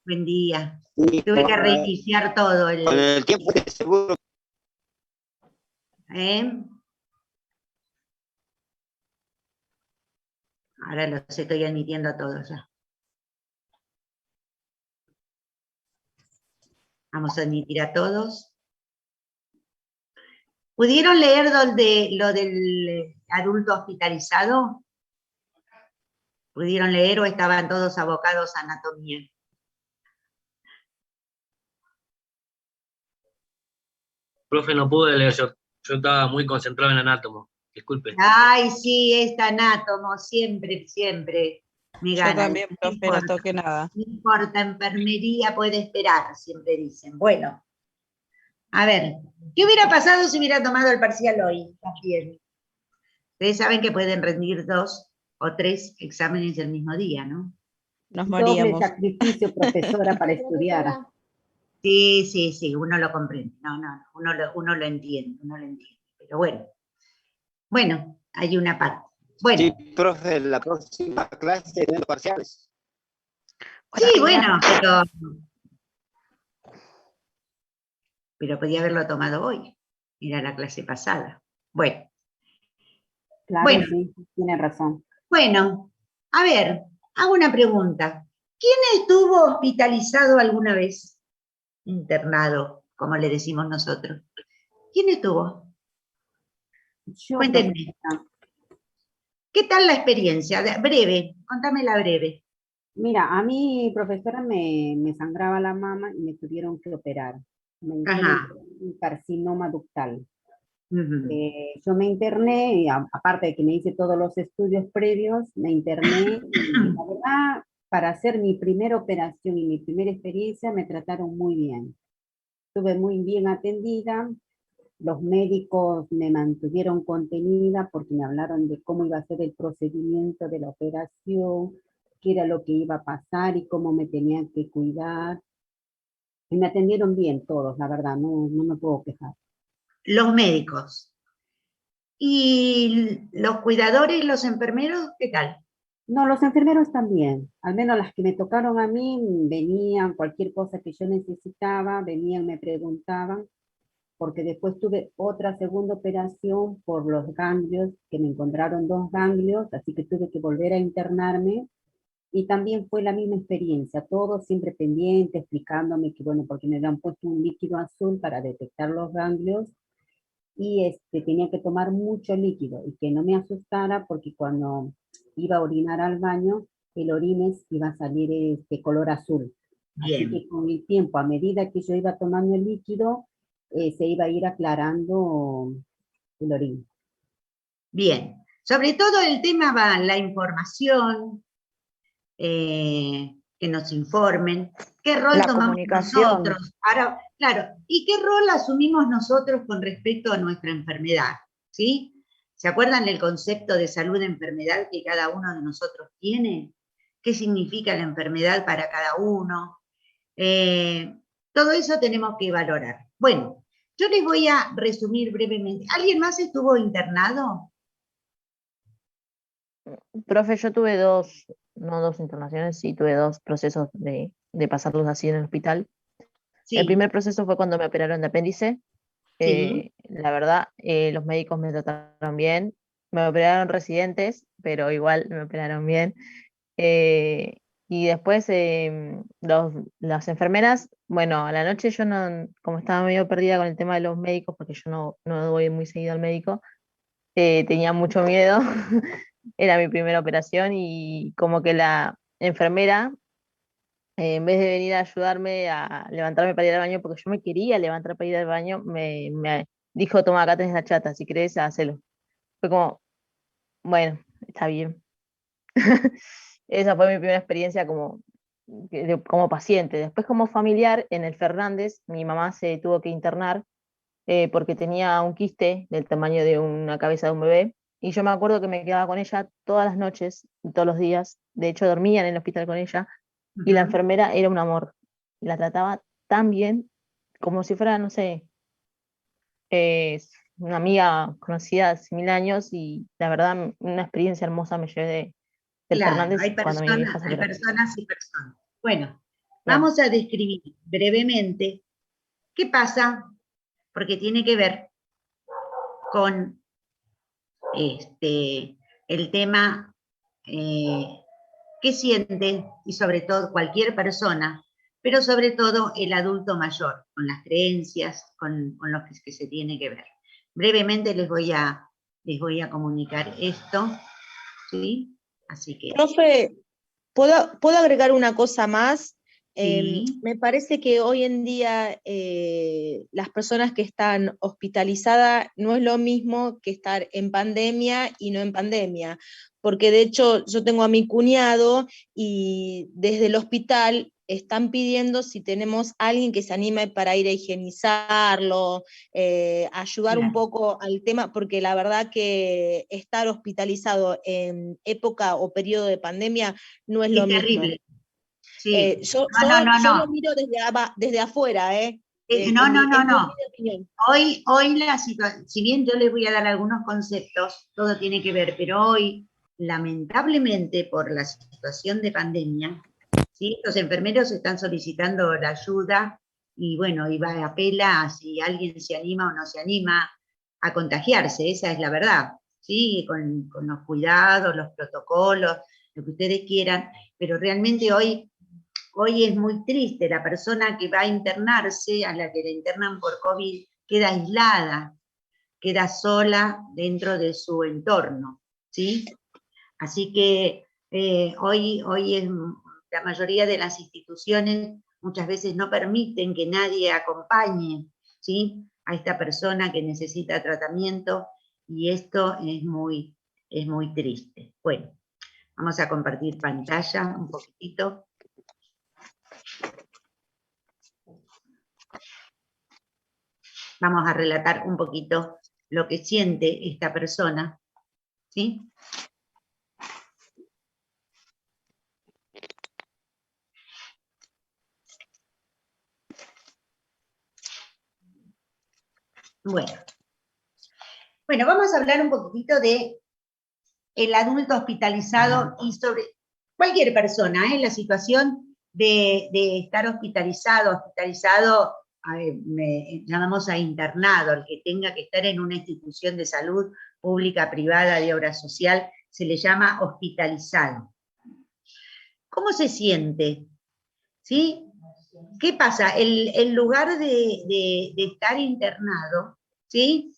Buen día. Sí, Tuve que reiniciar todo. con el tiempo seguro. ¿Eh? Ahora los estoy admitiendo a todos ya. Vamos a admitir a todos. ¿Pudieron leer lo del adulto hospitalizado? ¿Pudieron leer o estaban todos abocados a anatomía? Profe, no pude leer, yo estaba muy concentrado en anátomo, disculpe. Ay, sí, es anátomo, siempre, siempre me Yo gana. también, profe, no toqué nada. No importa, enfermería puede esperar, siempre dicen. Bueno, a ver, ¿qué hubiera pasado si hubiera tomado el parcial hoy? También. Ustedes saben que pueden rendir 2 o 3 exámenes el mismo día, ¿no? Nos Doble moríamos. sacrificio, profesora, para estudiar. Sí, sí, sí, uno lo comprende. No, uno lo entiende, Pero bueno. Bueno, hay una parte. Bueno. Sí, profe, la próxima clase de los parciales. Sí, bueno, pero podía haberlo tomado hoy. Era la clase pasada. Bueno. Claro, Bueno. sí, tiene razón. Bueno, a ver, hago una pregunta. ¿Quién estuvo hospitalizado alguna vez? Internado, como le decimos nosotros. ¿Quién estuvo? Yo, Cuéntenme. profesora, ¿Qué tal la experiencia? Breve, contámela breve. mira, a mí, profesora, me sangraba la mama y me tuvieron que operar. Me hicieron Ajá. un carcinoma ductal. Ujú. Yo me interné, y aparte de que me hice todos los estudios previos, me interné y la verdad, para hacer mi primera operación y mi primera experiencia, me trataron muy bien. Estuve muy bien atendida, los médicos me mantuvieron contenida porque me hablaron de cómo iba a ser el procedimiento de la operación, qué era lo que iba a pasar y cómo me tenían que cuidar. Y me atendieron bien todos, la verdad, no me puedo quejar. Los médicos. ¿Y los cuidadores, los enfermeros, qué tal? No, los enfermeros también, al menos las que me tocaron a mí, venían, cualquier cosa que yo necesitaba, venían, me preguntaban, porque después tuve otra segunda operación por los ganglios, que me encontraron 2 ganglios, así que tuve que volver a internarme, y también fue la misma experiencia, todos siempre pendientes, explicándome que, bueno, porque me habían puesto un líquido azul para detectar los ganglios, y tenía que tomar mucho líquido, y que no me asustara, porque cuando iba a orinar al baño, el orines iba a salir color azul. Así Bien, que con el tiempo, a medida que yo iba tomando el líquido, se iba a ir aclarando el orín. bien. Sobre todo el tema va la información, que nos informen, qué rol La tomamos comunicación. nosotros. Ahora, claro, ¿y qué rol asumimos nosotros con respecto a nuestra enfermedad? ¿Sí? ¿Se acuerdan del concepto de salud-enfermedad que cada uno de nosotros tiene? ¿Qué significa la enfermedad para cada uno? Todo eso tenemos que valorar. Bueno, yo les voy a resumir brevemente. ¿Alguien más estuvo internado? Profe, yo tuve no dos internaciones, sí tuve dos procesos de pasarlos así en el hospital. Sí. El primer proceso fue cuando me operaron de apéndice. Sí. La verdad, los médicos me trataron bien. Me operaron residentes, pero igual me operaron bien. Y después las enfermeras, bueno, a la noche yo no, como estaba medio perdida con el tema de los médicos, porque yo no voy muy seguido al médico, tenía mucho miedo. Era mi primera operación y como que la enfermera, en vez de venir a ayudarme a levantarme para ir al baño, porque yo me quería levantar para ir al baño, me dijo, toma, acá tenés la chata, si querés, hacelo. Fue como, bueno, está bien. Esa fue mi primera experiencia como paciente. Después como familiar, en el Fernández, mi mamá se tuvo que internar porque tenía un quiste del tamaño de una cabeza de un bebé. Y yo me acuerdo que me quedaba con ella todas las noches y todos los días. De hecho, dormía en el hospital con ella. Y la enfermera era un amor. La trataba tan bien como si fuera, no sé, una amiga conocida hace 1000 años. Y la verdad, una experiencia hermosa me llevé del Claro, Fernández hay cuando mi vieja se hay operó. personas y personas. Bueno, Claro. vamos a describir brevemente qué pasa, porque tiene que ver con el tema que siente, y sobre todo cualquier persona, pero sobre todo el adulto mayor, con las creencias, con lo que se tiene que ver. Brevemente les voy a comunicar esto, ¿sí? Así que, Profe, ¿puedo agregar una cosa más? sí, Me parece que hoy en día las personas que están hospitalizadas no es lo mismo que estar en pandemia y no en pandemia, porque de hecho yo tengo a mi cuñado y desde el hospital están pidiendo si tenemos alguien que se anime para ir a higienizarlo, ayudar un claro. poco al tema, porque la verdad que estar hospitalizado en época o periodo de pandemia no es Es lo mismo. terrible, sí. Yo No. lo miro desde afuera, No, no, no, es mi no. humilde opinión. Hoy la situación, si bien yo les voy a dar algunos conceptos, todo tiene que ver, pero hoy, lamentablemente, por la situación de pandemia, ¿sí? Los enfermeros están solicitando la ayuda y bueno, y va, apela a si alguien se anima o no se anima a contagiarse, esa es la verdad, ¿sí? Con los cuidados, los protocolos, lo que ustedes quieran, pero realmente hoy es muy triste, la persona que va a internarse, a la que la internan por COVID, queda aislada, queda sola dentro de su entorno, ¿sí? Así que hoy la mayoría de las instituciones muchas veces no permiten que nadie acompañe, ¿sí? A esta persona que necesita tratamiento, y esto es muy triste. Bueno, vamos a compartir pantalla un poquitito. Vamos a relatar un poquito lo que siente esta persona, ¿sí? Bueno, vamos a hablar un poquitito de el adulto hospitalizado y sobre cualquier persona, la situación de estar hospitalizado, llamamos a internado, el que tenga que estar en una institución de salud pública, privada, de obra social, se le llama hospitalizado. ¿Cómo se siente? ¿Sí? ¿Qué pasa? El lugar de estar internado, ¿sí?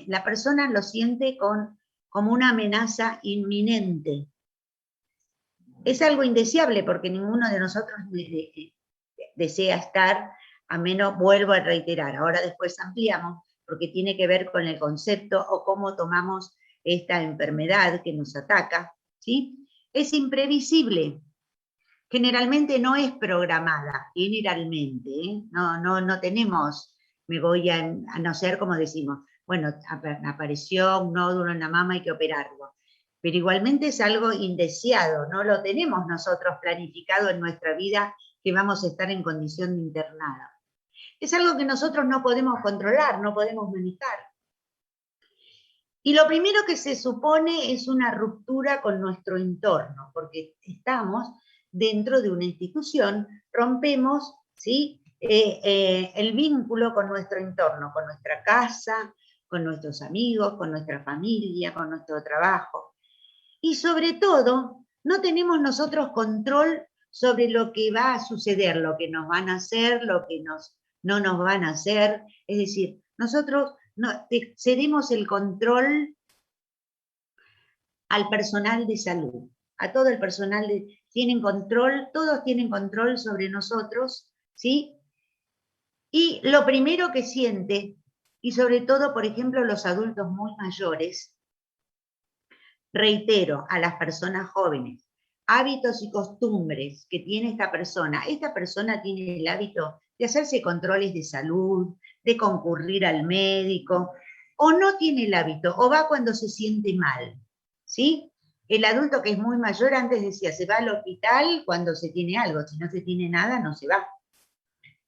La persona lo siente como una amenaza inminente. Es algo indeseable porque ninguno de nosotros desea estar, a menos, vuelvo a reiterar, ahora después ampliamos, porque tiene que ver con el concepto o cómo tomamos esta enfermedad que nos ataca, ¿sí? Es imprevisible. Generalmente no es programada, generalmente, ¿eh? No tenemos, me voy a no ser como decimos, bueno, apareció un nódulo en la mama, hay que operarlo. Pero igualmente es algo indeseado, no lo tenemos nosotros planificado en nuestra vida que vamos a estar en condición de internada. Es algo que nosotros no podemos controlar, no podemos manejar. Y lo primero que se supone es una ruptura con nuestro entorno, porque estamos dentro de una institución, rompemos, ¿sí? El vínculo con nuestro entorno, con nuestra casa, con nuestros amigos, con nuestra familia, con nuestro trabajo. Y sobre todo, no tenemos nosotros control sobre lo que va a suceder, lo que nos van a hacer, lo que no nos van a hacer. Es decir, nosotros cedemos el control al personal de salud, a todo el personal tienen control, todos tienen control sobre nosotros, ¿sí? Y lo primero que siente, y sobre todo, por ejemplo, los adultos muy mayores, reitero, a las personas jóvenes, hábitos y costumbres que tiene esta persona tiene el hábito de hacerse controles de salud, de concurrir al médico, o no tiene el hábito, o va cuando se siente mal, ¿sí? El adulto que es muy mayor antes decía, se va al hospital cuando se tiene algo, si no se tiene nada, no se va,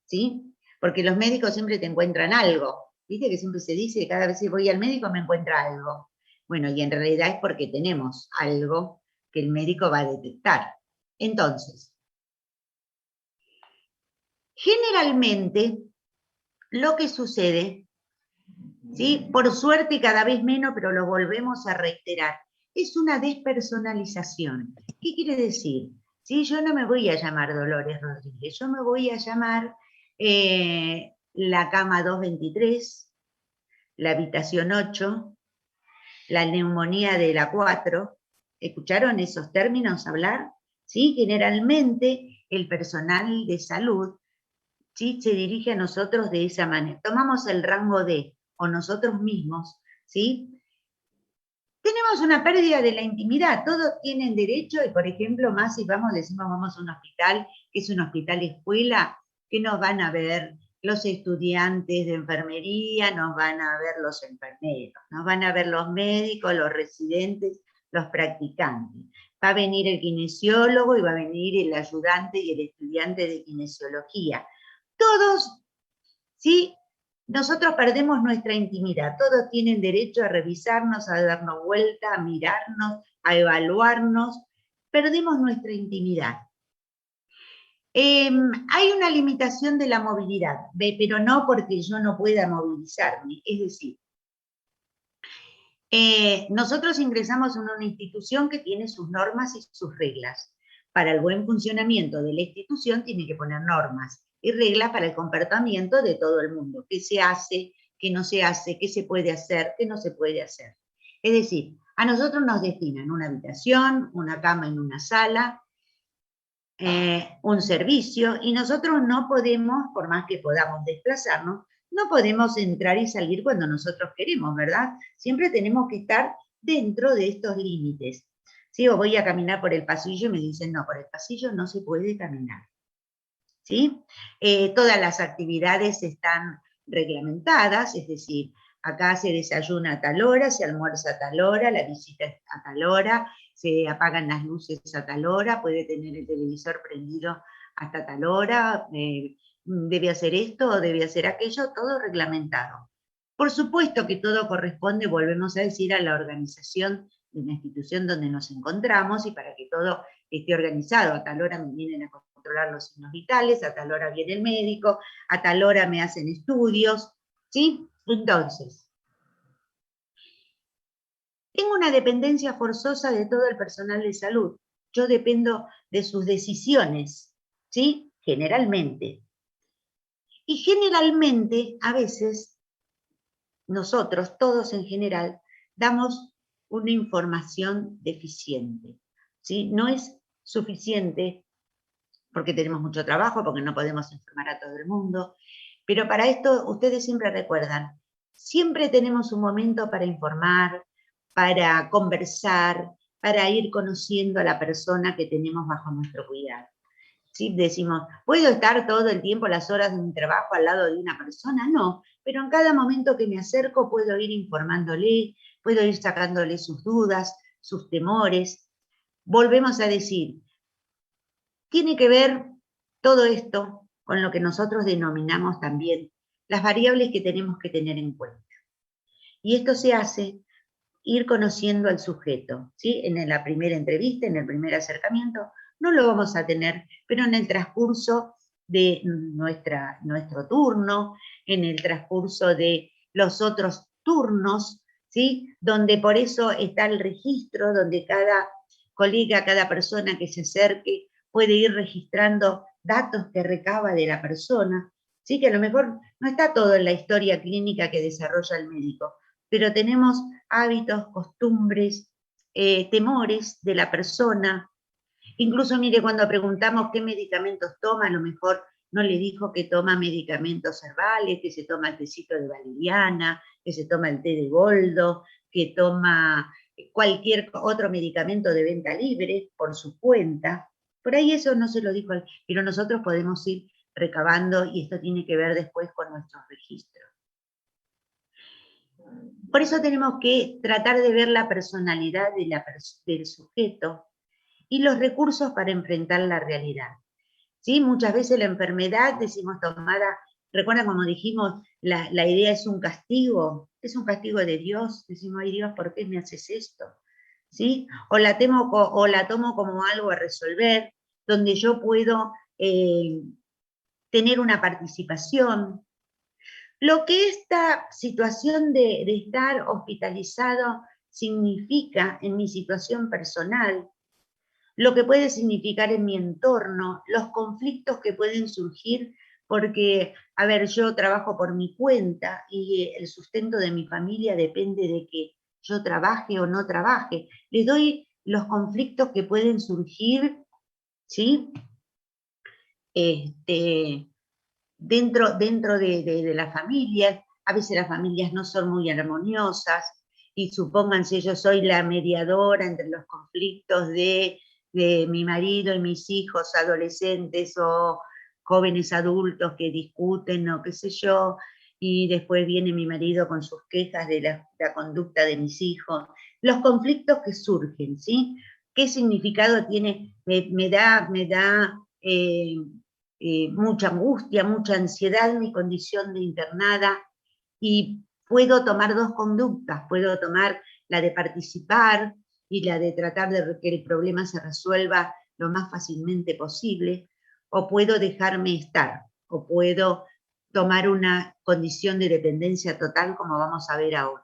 ¿sí? Porque los médicos siempre te encuentran algo, ¿viste? Que siempre se dice, cada vez que voy al médico me encuentra algo. Bueno, y en realidad es porque tenemos algo que el médico va a detectar. Entonces, Generalmente, lo que sucede, ¿sí? Por suerte cada vez menos, pero lo volvemos a reiterar, es una despersonalización. ¿Qué quiere decir? ¿Sí? Yo no me voy a llamar Dolores Rodríguez, yo me voy a llamar la cama 223, la habitación 8, la neumonía de la 4. ¿Escucharon esos términos hablar? ¿Sí? Generalmente el personal de salud, ¿sí?, se dirige a nosotros de esa manera. Tomamos el rango de, o nosotros mismos, ¿sí? Tenemos una pérdida de la intimidad, todos tienen derecho, y por ejemplo, más si decimos vamos a un hospital, que es un hospital escuela, que nos van a ver los estudiantes de enfermería, nos van a ver los enfermeros, nos van a ver los médicos, los residentes, los practicantes. Va a venir el kinesiólogo y va a venir el ayudante y el estudiante de kinesiología. Todos, ¿sí? Nosotros perdemos nuestra intimidad, todos tienen derecho a revisarnos, a darnos vuelta, a mirarnos, a evaluarnos, perdemos nuestra intimidad. Hay una limitación de la movilidad, pero no porque yo no pueda movilizarme, es decir, nosotros ingresamos en una institución que tiene sus normas y sus reglas. Para el buen funcionamiento de la institución tiene que poner normas y reglas para el comportamiento de todo el mundo. ¿Qué se hace? ¿Qué no se hace? ¿Qué se puede hacer? ¿Qué no se puede hacer? Es decir, a nosotros nos destinan una habitación, una cama en una sala, un servicio, y nosotros no podemos, por más que podamos desplazarnos, no podemos entrar y salir cuando nosotros queremos, ¿verdad? Siempre tenemos que estar dentro de estos límites. ¿Sí? O voy a caminar por el pasillo y me dicen, no, por el pasillo no se puede caminar. ¿Sí? Todas las actividades están reglamentadas, es decir, acá se desayuna a tal hora, se almuerza a tal hora, la visita a tal hora, se apagan las luces a tal hora, puede tener el televisor prendido hasta tal hora, debe hacer esto o debe hacer aquello, todo reglamentado. Por supuesto que todo corresponde, volvemos a decir, a la organización de la institución donde nos encontramos, y para que todo esté organizado, a tal hora me vienen a controlar los signos vitales, a tal hora viene el médico, a tal hora me hacen estudios, ¿sí? Entonces, tengo una dependencia forzosa de todo el personal de salud. Yo dependo de sus decisiones, ¿sí? Generalmente. Y generalmente, a veces, nosotros, todos en general, damos una información deficiente, ¿sí? No es suficiente porque tenemos mucho trabajo, porque no podemos informar a todo el mundo, pero para esto ustedes siempre recuerdan, siempre tenemos un momento para informar, para conversar, para ir conociendo a la persona que tenemos bajo nuestro cuidado. ¿Sí? Decimos, ¿puedo estar todo el tiempo, las horas de mi trabajo al lado de una persona? No, pero en cada momento que me acerco puedo ir informándole, puedo ir sacándole sus dudas, sus temores. Volvemos a decir, tiene que ver todo esto con lo que nosotros denominamos también las variables que tenemos que tener en cuenta. Y esto se hace ir conociendo al sujeto, ¿sí? En la primera entrevista, en el primer acercamiento, no lo vamos a tener, pero en el transcurso de nuestro turno, en el transcurso de los otros turnos, ¿sí? Donde por eso está el registro, donde cada colega, cada persona que se acerque puede ir registrando datos que recaba de la persona, ¿sí? Que a lo mejor no está todo en la historia clínica que desarrolla el médico, pero tenemos hábitos, costumbres, temores de la persona. Incluso, mire, cuando preguntamos qué medicamentos toma, a lo mejor no le dijo que toma medicamentos herbales, que se toma el tecito de valeriana, que se toma el té de boldo, que toma cualquier otro medicamento de venta libre por su cuenta. Por ahí eso no se lo dijo, pero nosotros podemos ir recabando, y esto tiene que ver después con nuestros registros. Por eso tenemos que tratar de ver la personalidad del sujeto y los recursos para enfrentar la realidad. ¿Sí? Muchas veces la enfermedad, decimos tomada, recuerdan como dijimos, la idea es un castigo de Dios, decimos, ay Dios, ¿por qué me haces esto? ¿Sí? O la tomo como algo a resolver, donde yo puedo tener una participación. Lo que esta situación de estar hospitalizado significa en mi situación personal, lo que puede significar en mi entorno, los conflictos que pueden surgir, porque, a ver, yo trabajo por mi cuenta y el sustento de mi familia depende de que yo trabaje o no trabaje. Les doy los conflictos que pueden surgir, ¿sí? Dentro de las familias. A veces las familias no son muy armoniosas, y supónganse, yo soy la mediadora entre los conflictos de mi marido y mis hijos adolescentes o jóvenes adultos que discuten o qué sé yo, y después viene mi marido con sus quejas de la conducta de mis hijos. Los conflictos que surgen, ¿sí? ¿Qué significado tiene? Me da mucha angustia, mucha ansiedad mi condición de internada, y puedo tomar dos conductas, puedo tomar la de participar y la de tratar de que el problema se resuelva lo más fácilmente posible, o puedo dejarme estar, o puedo tomar una condición de dependencia total, como vamos a ver ahora.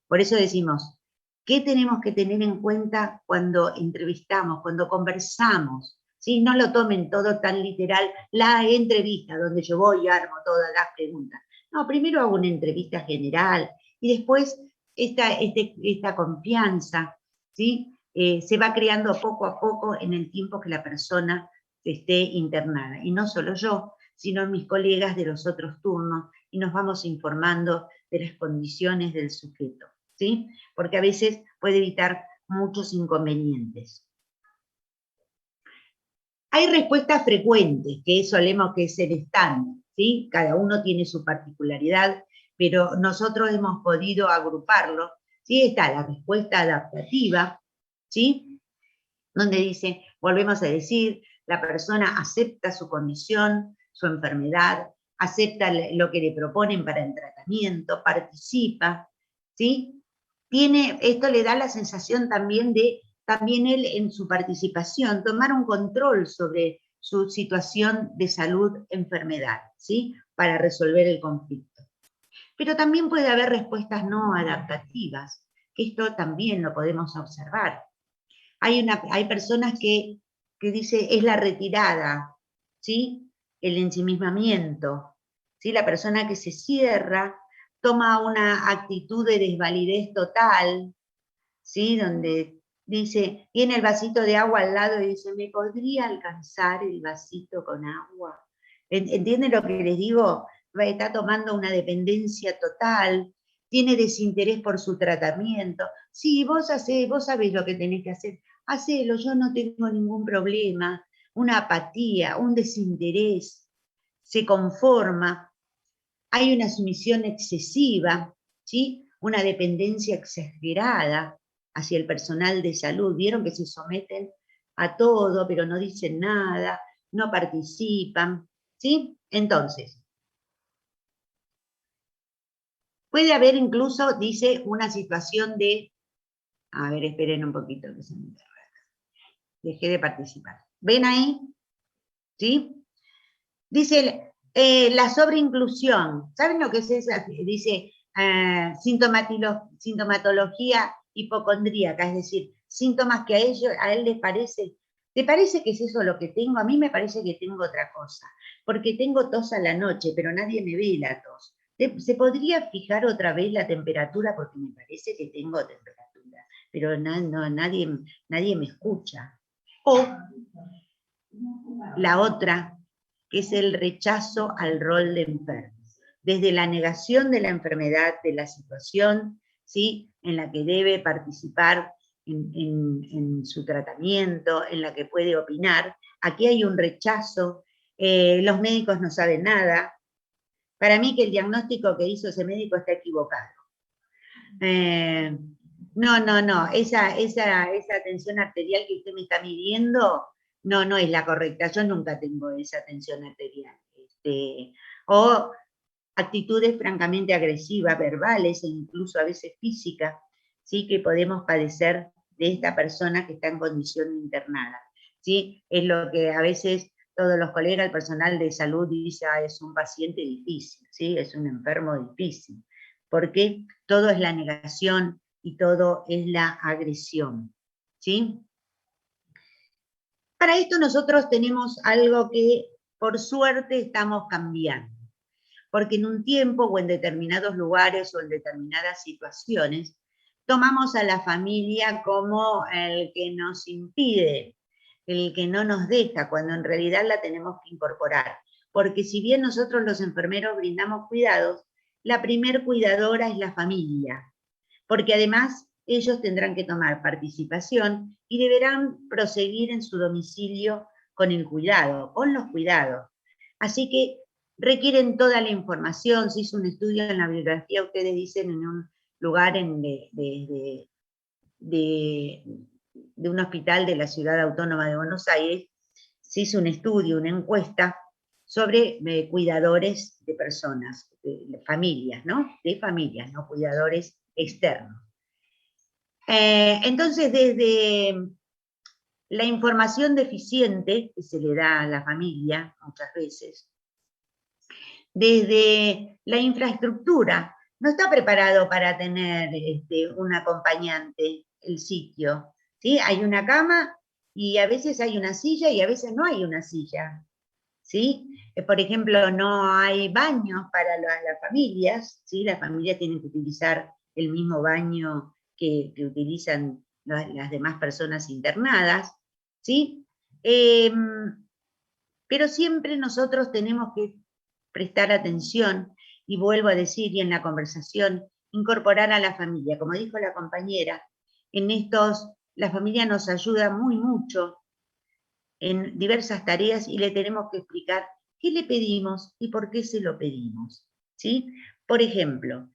Por eso decimos, ¿qué tenemos que tener en cuenta cuando entrevistamos, cuando conversamos? ¿Sí? No lo tomen todo tan literal, la entrevista, donde yo voy y armo todas las preguntas. No, primero hago una entrevista general y después esta confianza, ¿sí? Se va creando poco a poco en el tiempo que la persona esté internada. Y no solo yo, sino mis colegas de los otros turnos, y nos vamos informando de las condiciones del sujeto, ¿sí? Porque a veces puede evitar muchos inconvenientes. Hay respuestas frecuentes, que solemos que es el estándar, ¿sí? Cada uno tiene su particularidad, pero nosotros hemos podido agruparlo, ¿sí? Está la respuesta adaptativa, ¿sí? Donde dice, volvemos a decir, la persona acepta su condición, su enfermedad, acepta lo que le proponen para el tratamiento, participa, ¿sí? Esto le da la sensación también de, también él en su participación, tomar un control sobre su situación de salud, enfermedad, ¿sí? Para resolver el conflicto. Pero también puede haber respuestas no adaptativas, que esto también lo podemos observar. Hay personas que dice, es la retirada, ¿sí? El ensimismamiento, ¿sí? La persona que se cierra, toma una actitud de desvalidez total, ¿sí? Donde dice, tiene el vasito de agua al lado y dice, ¿me podría alcanzar el vasito con agua? ¿Entienden lo que les digo? Está tomando una dependencia total, tiene desinterés por su tratamiento. Sí, vos sabés lo que tenés que hacer, hacelo, yo no tengo ningún problema. Una apatía, un desinterés, se conforma. Hay una sumisión excesiva, ¿sí? Una dependencia exagerada hacia el personal de salud. Vieron que se someten a todo, pero no dicen nada, no participan, ¿sí? Entonces, puede haber incluso, dice, una situación de, a ver, esperen un poquito que se me enterra. Dejé de participar. ¿Ven ahí? ¿Sí? Dice, la sobreinclusión. ¿Saben lo que es esa? Dice, sintomatología hipocondríaca, es decir, síntomas que a él les parece. ¿Te parece que es eso lo que tengo? A mí me parece que tengo otra cosa, porque tengo tos a la noche, pero nadie me ve la tos. ¿Se podría fijar otra vez la temperatura? Porque me parece que tengo temperatura, pero nadie me escucha. O la otra, que es el rechazo al rol de enfermo. Desde la negación de la enfermedad, de la situación, ¿sí? En la que debe participar en su tratamiento, en la que puede opinar. Aquí hay un rechazo, los médicos no saben nada. Para mí que el diagnóstico que hizo ese médico está equivocado. No, esa tensión arterial que usted me está midiendo, no es la correcta. Yo nunca tengo esa tensión arterial. O actitudes francamente agresivas, verbales e incluso a veces físicas, ¿sí? Que podemos padecer de esta persona que está en condición internada, ¿sí? Es lo que a veces todos los colegas, el personal de salud dice, es un paciente difícil, ¿sí? Es un enfermo difícil, porque todo es la negación y todo es la agresión, ¿sí? Para esto nosotros tenemos algo que, por suerte, estamos cambiando, porque en un tiempo o en determinados lugares o en determinadas situaciones, tomamos a la familia como el que nos impide, el que no nos deja, cuando en realidad la tenemos que incorporar. Porque si bien nosotros los enfermeros brindamos cuidados, la primer cuidadora es la familia, porque además ellos tendrán que tomar participación y deberán proseguir en su domicilio con el cuidado, con los cuidados. Así que requieren toda la información. Se hizo un estudio en la bibliografía, ustedes dicen, en un lugar de un hospital de la Ciudad Autónoma de Buenos Aires, se hizo un estudio, una encuesta sobre cuidadores de personas, de familias, ¿no? De familias, no cuidadores externos. Entonces, desde la información deficiente que se le da a la familia muchas veces, desde la infraestructura, no está preparado para tener un acompañante el sitio, ¿sí? Hay una cama y a veces hay una silla y a veces no hay una silla, ¿sí? Por ejemplo, no hay baños para las familias, ¿sí? Las familias tienen que utilizar el mismo baño que utilizan las demás personas internadas, ¿sí? Pero siempre nosotros tenemos que prestar atención, y vuelvo a decir, y en la conversación, incorporar a la familia. Como dijo la compañera, en estos, la familia nos ayuda mucho en diversas tareas y le tenemos que explicar qué le pedimos y por qué se lo pedimos, ¿sí? Por ejemplo,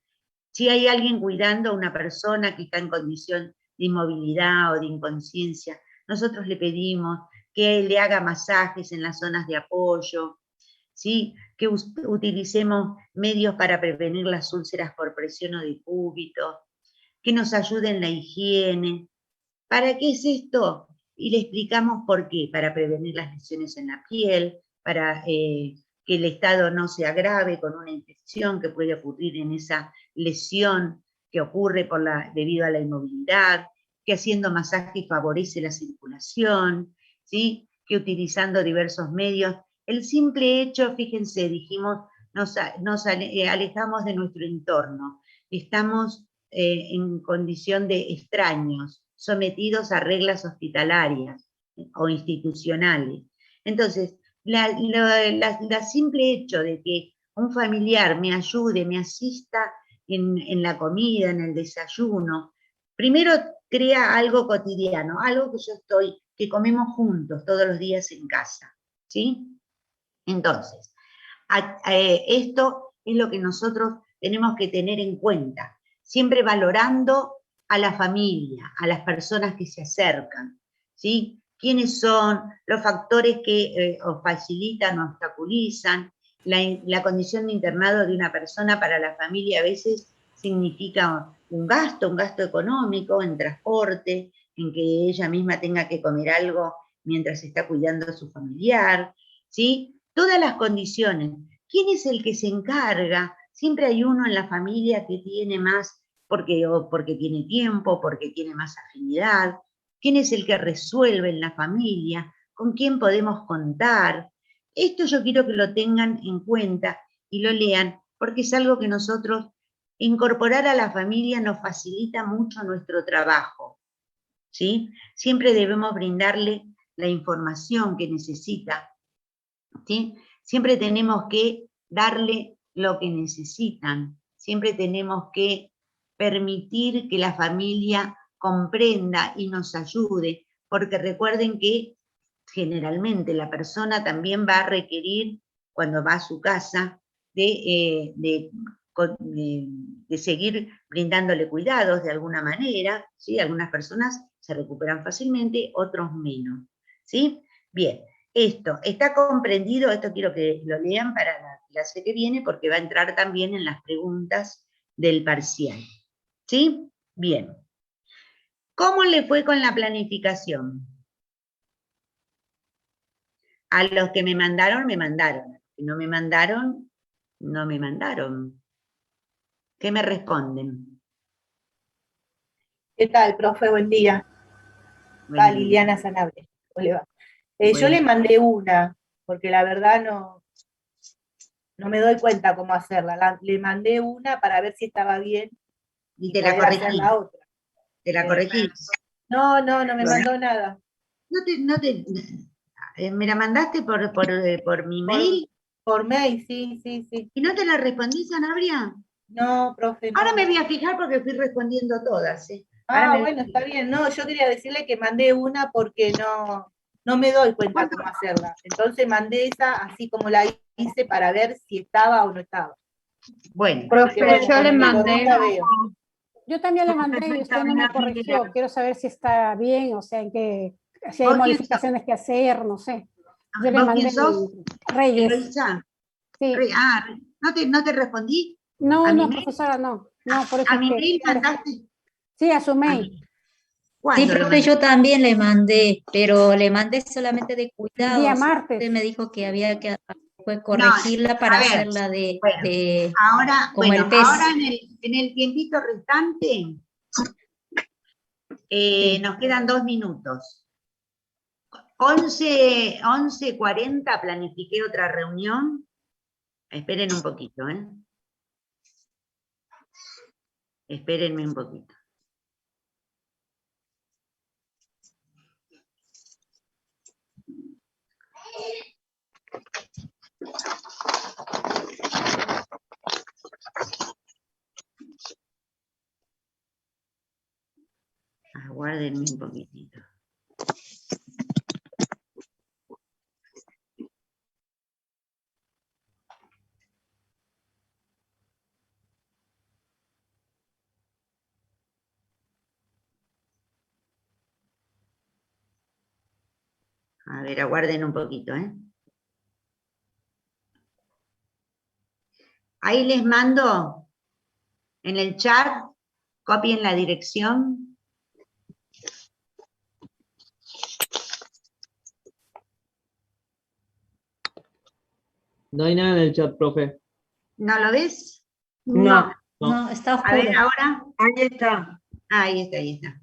si hay alguien cuidando a una persona que está en condición de inmovilidad o de inconsciencia, nosotros le pedimos que le haga masajes en las zonas de apoyo, ¿sí? Que utilicemos medios para prevenir las úlceras por presión o decúbito, que nos ayude en la higiene. ¿Para qué es esto? Y le explicamos por qué: para prevenir las lesiones en la piel, para que el estado no se agrave con una infección que puede ocurrir en esa lesión que ocurre debido a la inmovilidad, que haciendo masaje favorece la circulación, ¿sí? Que utilizando diversos medios. El simple hecho, fíjense, dijimos, nos alejamos de nuestro entorno, estamos en condición de extraños, sometidos a reglas hospitalarias o institucionales. Entonces, la simple hecho de que un familiar me ayude, me asista en la comida, en el desayuno, primero crea algo cotidiano, algo que comemos juntos todos los días en casa, ¿sí? Entonces, esto es lo que nosotros tenemos que tener en cuenta, siempre valorando a la familia, a las personas que se acercan, ¿sí? ¿Quiénes son los factores que os facilitan o obstaculizan? La condición de internado de una persona para la familia a veces significa un gasto económico en transporte, en que ella misma tenga que comer algo mientras está cuidando a su familiar, ¿sí? Todas las condiciones. ¿Quién es el que se encarga? Siempre hay uno en la familia que tiene más, porque tiene tiempo, porque tiene más afinidad. ¿Quién es el que resuelve en la familia? ¿Con quién podemos contar? Esto yo quiero que lo tengan en cuenta y lo lean, porque es algo que nosotros, incorporar a la familia nos facilita mucho nuestro trabajo, ¿sí? Siempre debemos brindarle la información que necesita, ¿sí? Siempre tenemos que darle lo que necesitan, siempre tenemos que permitir que la familia comprenda y nos ayude, porque recuerden que generalmente la persona también va a requerir, cuando va a su casa, de seguir brindándole cuidados de alguna manera, ¿sí? Algunas personas se recuperan fácilmente, otros menos, ¿sí? Bien. Esto está comprendido, esto quiero que lo lean para la clase que viene, porque va a entrar también en las preguntas del parcial. ¿Sí? Bien. ¿Cómo le fue con la planificación? A los que me mandaron, me mandaron. A los que no me mandaron, no me mandaron. ¿Qué me responden? ¿Qué tal, profe? Buen día. Buen Va, día. Liliana Sanabria. ¿Cómo le va? Yo Buen le día. mandé una, porque la verdad no me doy cuenta cómo hacerla. Le mandé una para ver si estaba bien Y y te la poder hacer corregí. la otra. Te la corregí. No me Bueno. mandó nada. ¿Me la mandaste por mi mail? Por mail, sí. ¿Y no te la respondí, Sanabria? No, profe, no. Ahora me voy a fijar porque fui respondiendo todas. Ahora me voy Bueno, a está fijar. bien. No, yo quería decirle que mandé una porque no me doy cuenta ¿Cuánto? cómo hacerla. Entonces mandé esa así como la hice para ver si estaba o no estaba. Bueno, Porque, bueno, Yo le cuando me mandé, corrija veo. yo también le mandé y usted no me corrigió. Quiero saber si está bien, o sea, si hay ¿Vos quién modificaciones que hacer, no sé. Yo le ¿Vos mandé quién sos? Reyes. Eloísa. Sí. ¿No te respondí? No, ¿A mi no, mail? profesora, no. No, por eso ¿A es mi que mail mandaste? sí, a su ¿A mail. mi- Sí, ¿Cuándo lo profe, mandaste? yo también le mandé, pero le mandé solamente de El cuidado. día Usted martes. me dijo que había que No, corregirla para a ver, hacerla bueno, ahora, como el PES. ahora en el tiempito restante Sí. nos quedan 2 minutos. 11:40 planifiqué otra reunión. Esperen un poquito, ¿eh? Espérenme un poquito. Aguárdenme un poquitito. A ver, aguarden un poquito, ¿eh? Ahí les mando en el chat, copien la dirección. No hay nada en el chat, profe. ¿No lo ves? No. No, está A ver, oscuro. ahora. Ahí está. Ahí está, ahí está.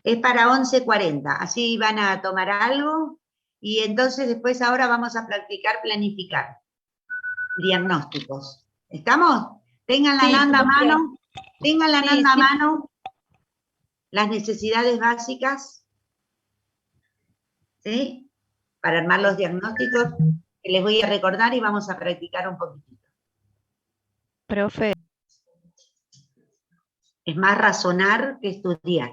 Es para 11:40, así van a tomar algo y entonces después ahora vamos a practicar planificar diagnósticos. ¿Estamos? Tengan la Sí, NAND a profe. mano, tengan la Sí, NAND a sí. mano, las necesidades básicas, ¿sí? Para armar los diagnósticos que les voy a recordar y vamos a practicar un poquitito. Profe, Es más razonar que estudiar.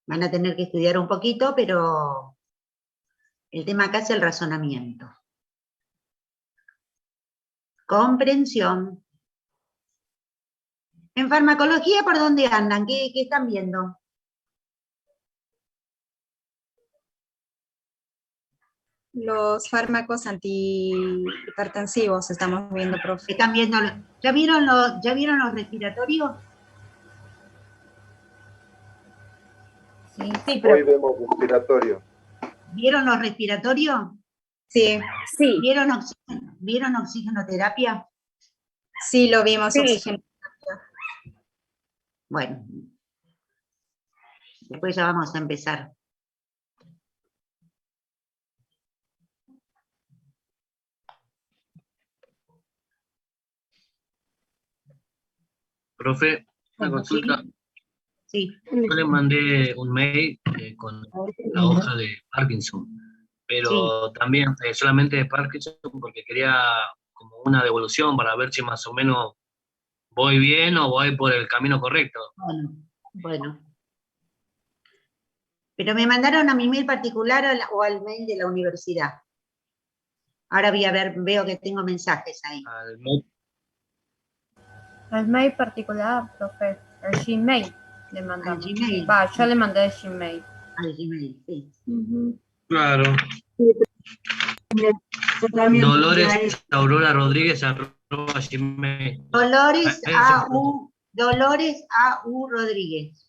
Van a tener que estudiar un poquito, pero el tema acá es el razonamiento. Comprensión. En farmacología, ¿por dónde andan? ¿Qué están viendo? Los fármacos antihipertensivos estamos viendo, profe. ¿Están viendo? ¿Ya vieron los respiratorios? Sí, Hoy pero vemos respiratorio. ¿Vieron los respiratorios? Sí, ¿Vieron oxigenoterapia? sí, lo vimos. Sí. Oxígeno. Bueno, después ya vamos a empezar. Profe, una consulta. Sí. Yo le mandé un mail con la hoja de Parkinson, pero también solamente de Parkinson porque quería como una devolución para ver si más o menos voy bien o voy por el camino correcto. Bueno. Pero me mandaron a mi mail particular o al mail de la universidad. Ahora voy a ver, veo que tengo mensajes ahí. Al mail. El mail particular, profe, el Gmail le mandamos. Al Gmail. Yo le mandé el Gmail. Al Gmail, sí. Claro. Dolores Aurora Rodríguez @gmail. Dolores A.U. Rodríguez.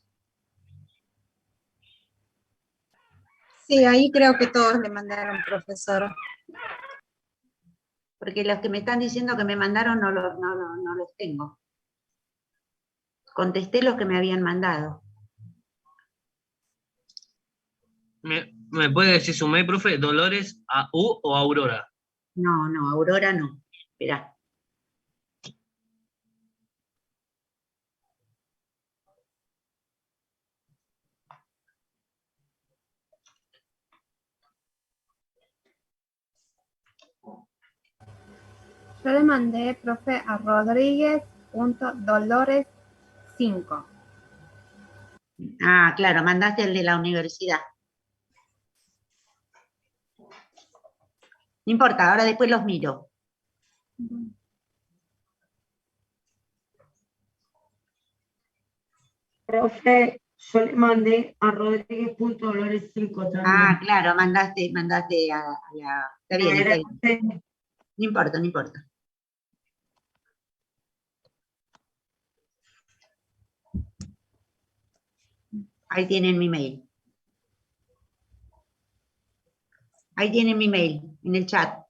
Sí, ahí creo que todos le mandaron, profesora. Porque los que me están diciendo que me mandaron no los tengo. Contesté los que me habían mandado. ¿Me puede decir su mail, profe? ¿Dolores AU o Aurora? No, Aurora no. Esperá. Yo le mandé, profe, a Rodríguez.dolores5. Ah, claro, mandaste el de la universidad. No importa, ahora después los miro. Profe, yo le mandé a Rodríguez.dolores5 también. Ah, claro, mandaste a la... Está bien, está bien. No importa, no importa. Ahí tienen mi mail. Ahí tienen mi mail, en el chat.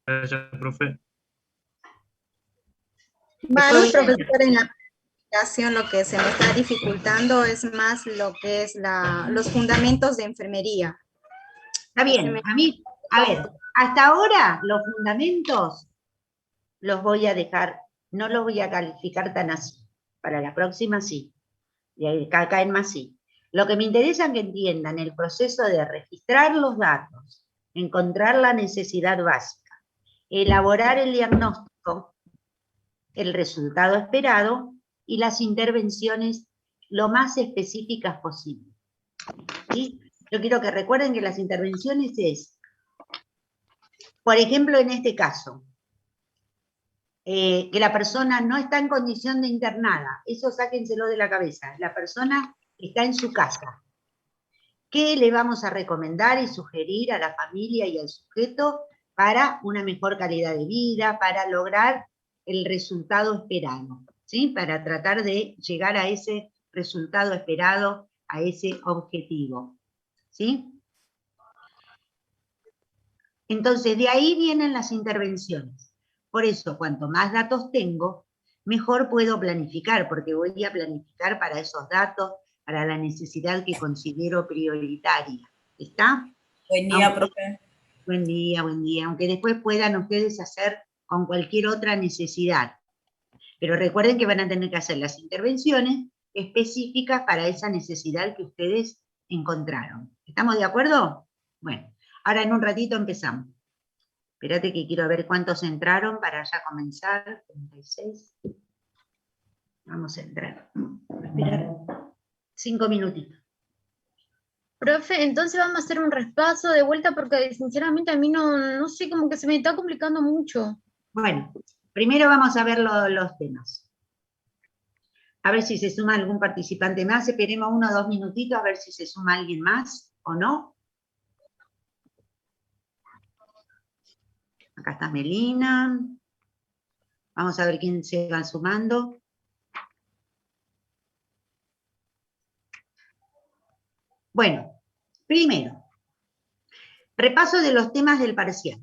Gracias, profe. Vale, profesor, en la aplicación lo que se me está dificultando es más lo que es los fundamentos de enfermería. Está bien, a ver, hasta ahora los fundamentos los voy a dejar, no los voy a calificar tan así. Para la próxima sí, y ahí caen más sí. Lo que me interesa es que entiendan el proceso de registrar los datos, encontrar la necesidad básica, elaborar el diagnóstico, el resultado esperado y las intervenciones lo más específicas posible. ¿Sí? Yo quiero que recuerden que las intervenciones es, por ejemplo, en este caso, que la persona no está en condición de internada, eso sáquenselo de la cabeza, la persona está en su casa. ¿Qué le vamos a recomendar y sugerir a la familia y al sujeto para una mejor calidad de vida, para lograr el resultado esperado? ¿Sí? Para tratar de llegar a ese resultado esperado, a ese objetivo. ¿Sí? Entonces, de ahí vienen las intervenciones. Por eso, cuanto más datos tengo, mejor puedo planificar, porque voy a planificar para esos datos, para la necesidad que considero prioritaria. ¿Está? Buen día, profe. Buen día, buen día. Aunque después puedan ustedes hacer con cualquier otra necesidad. Pero recuerden que van a tener que hacer las intervenciones específicas para esa necesidad que ustedes encontraron. ¿Estamos de acuerdo? Bueno, ahora en un ratito empezamos. Espérate que quiero ver cuántos entraron para ya comenzar. 36. Vamos a entrar. Esperar 5 minutitos. Profe, entonces vamos a hacer un repaso de vuelta porque sinceramente a mí no sé, como que se me está complicando mucho. Bueno, primero vamos a ver los temas. A ver si se suma algún participante más. Esperemos 1 o 2 minutitos a ver si se suma alguien más o no. Acá está Melina. Vamos a ver quién se va sumando. Bueno, primero, repaso de los temas del parcial.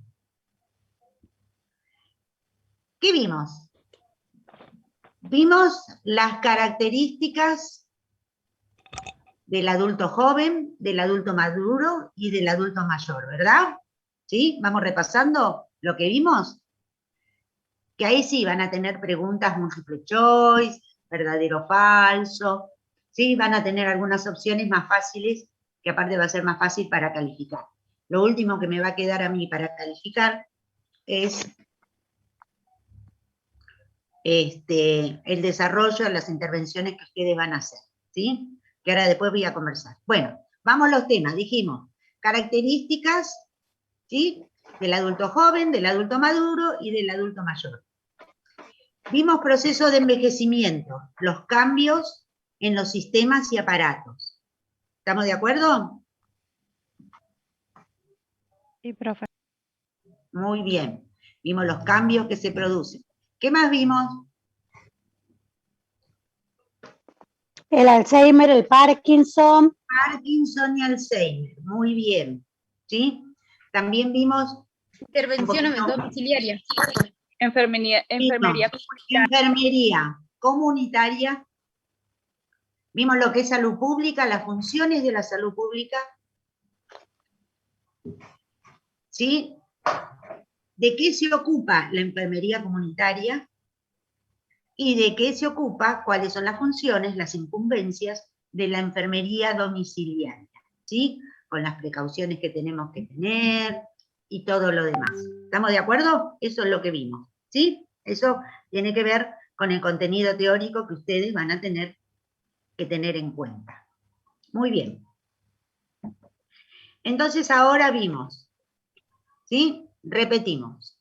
¿Qué vimos? Vimos las características del adulto joven, del adulto maduro y del adulto mayor, ¿verdad? ¿Sí? Vamos repasando lo que vimos. Que ahí sí van a tener preguntas múltiple choice, verdadero o falso, ¿sí? Van a tener algunas opciones más fáciles, que aparte va a ser más fácil para calificar. Lo último que me va a quedar a mí para calificar es el desarrollo de las intervenciones que ustedes van a hacer, ¿sí? Que ahora después voy a conversar. Bueno, vamos a los temas, dijimos, características, ¿sí? Del adulto joven, del adulto maduro y del adulto mayor. Vimos proceso de envejecimiento, los cambios en los sistemas y aparatos. ¿Estamos de acuerdo? Sí, profe. Muy bien. Vimos los cambios que se producen. ¿Qué más vimos? El Alzheimer, el Parkinson. Parkinson y Alzheimer, muy bien. ¿Sí? También vimos... Intervención domiciliaria. Enfermería comunitaria. Enfermería comunitaria. Vimos lo que es salud pública, las funciones de la salud pública. ¿Sí? ¿De qué se ocupa la enfermería comunitaria? ¿Y de qué se ocupa? ¿Cuáles son las funciones, las incumbencias de la enfermería domiciliaria? ¿Sí? Con las precauciones que tenemos que tener y todo lo demás. ¿Estamos de acuerdo? Eso es lo que vimos. ¿Sí? Eso tiene que ver con el contenido teórico que ustedes van a tener que tener en cuenta. Muy bien. Entonces ahora vimos, ¿sí? Repetimos.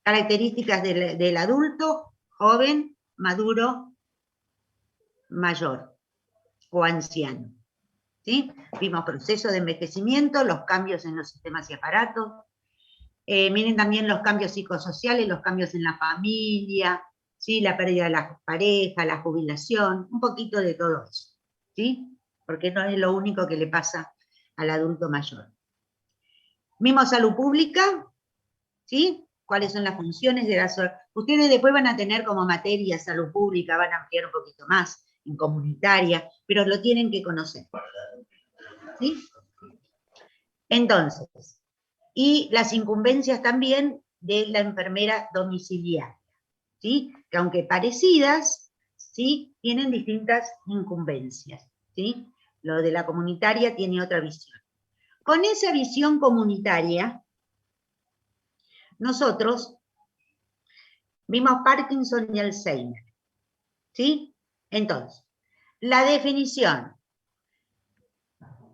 Características del adulto, joven, maduro, mayor o anciano. ¿Sí? Vimos proceso de envejecimiento, los cambios en los sistemas y aparatos. Miren también los cambios psicosociales, los cambios en la familia, ¿sí? La pérdida de la pareja, la jubilación, un poquito de todo eso. ¿Sí? Porque no es lo único que le pasa al adulto mayor. Vimos salud pública, ¿sí? ¿Cuáles son las funciones de la salud? Ustedes después van a tener como materia salud pública, van a ampliar un poquito más en comunitaria, pero lo tienen que conocer. ¿Sí? Entonces, y las incumbencias también de la enfermera domiciliaria, ¿sí? Que aunque parecidas, ¿sí? Tienen distintas incumbencias, ¿sí? Lo de la comunitaria tiene otra visión. Con esa visión comunitaria, nosotros vimos Parkinson y Alzheimer, ¿sí? Entonces, la definición.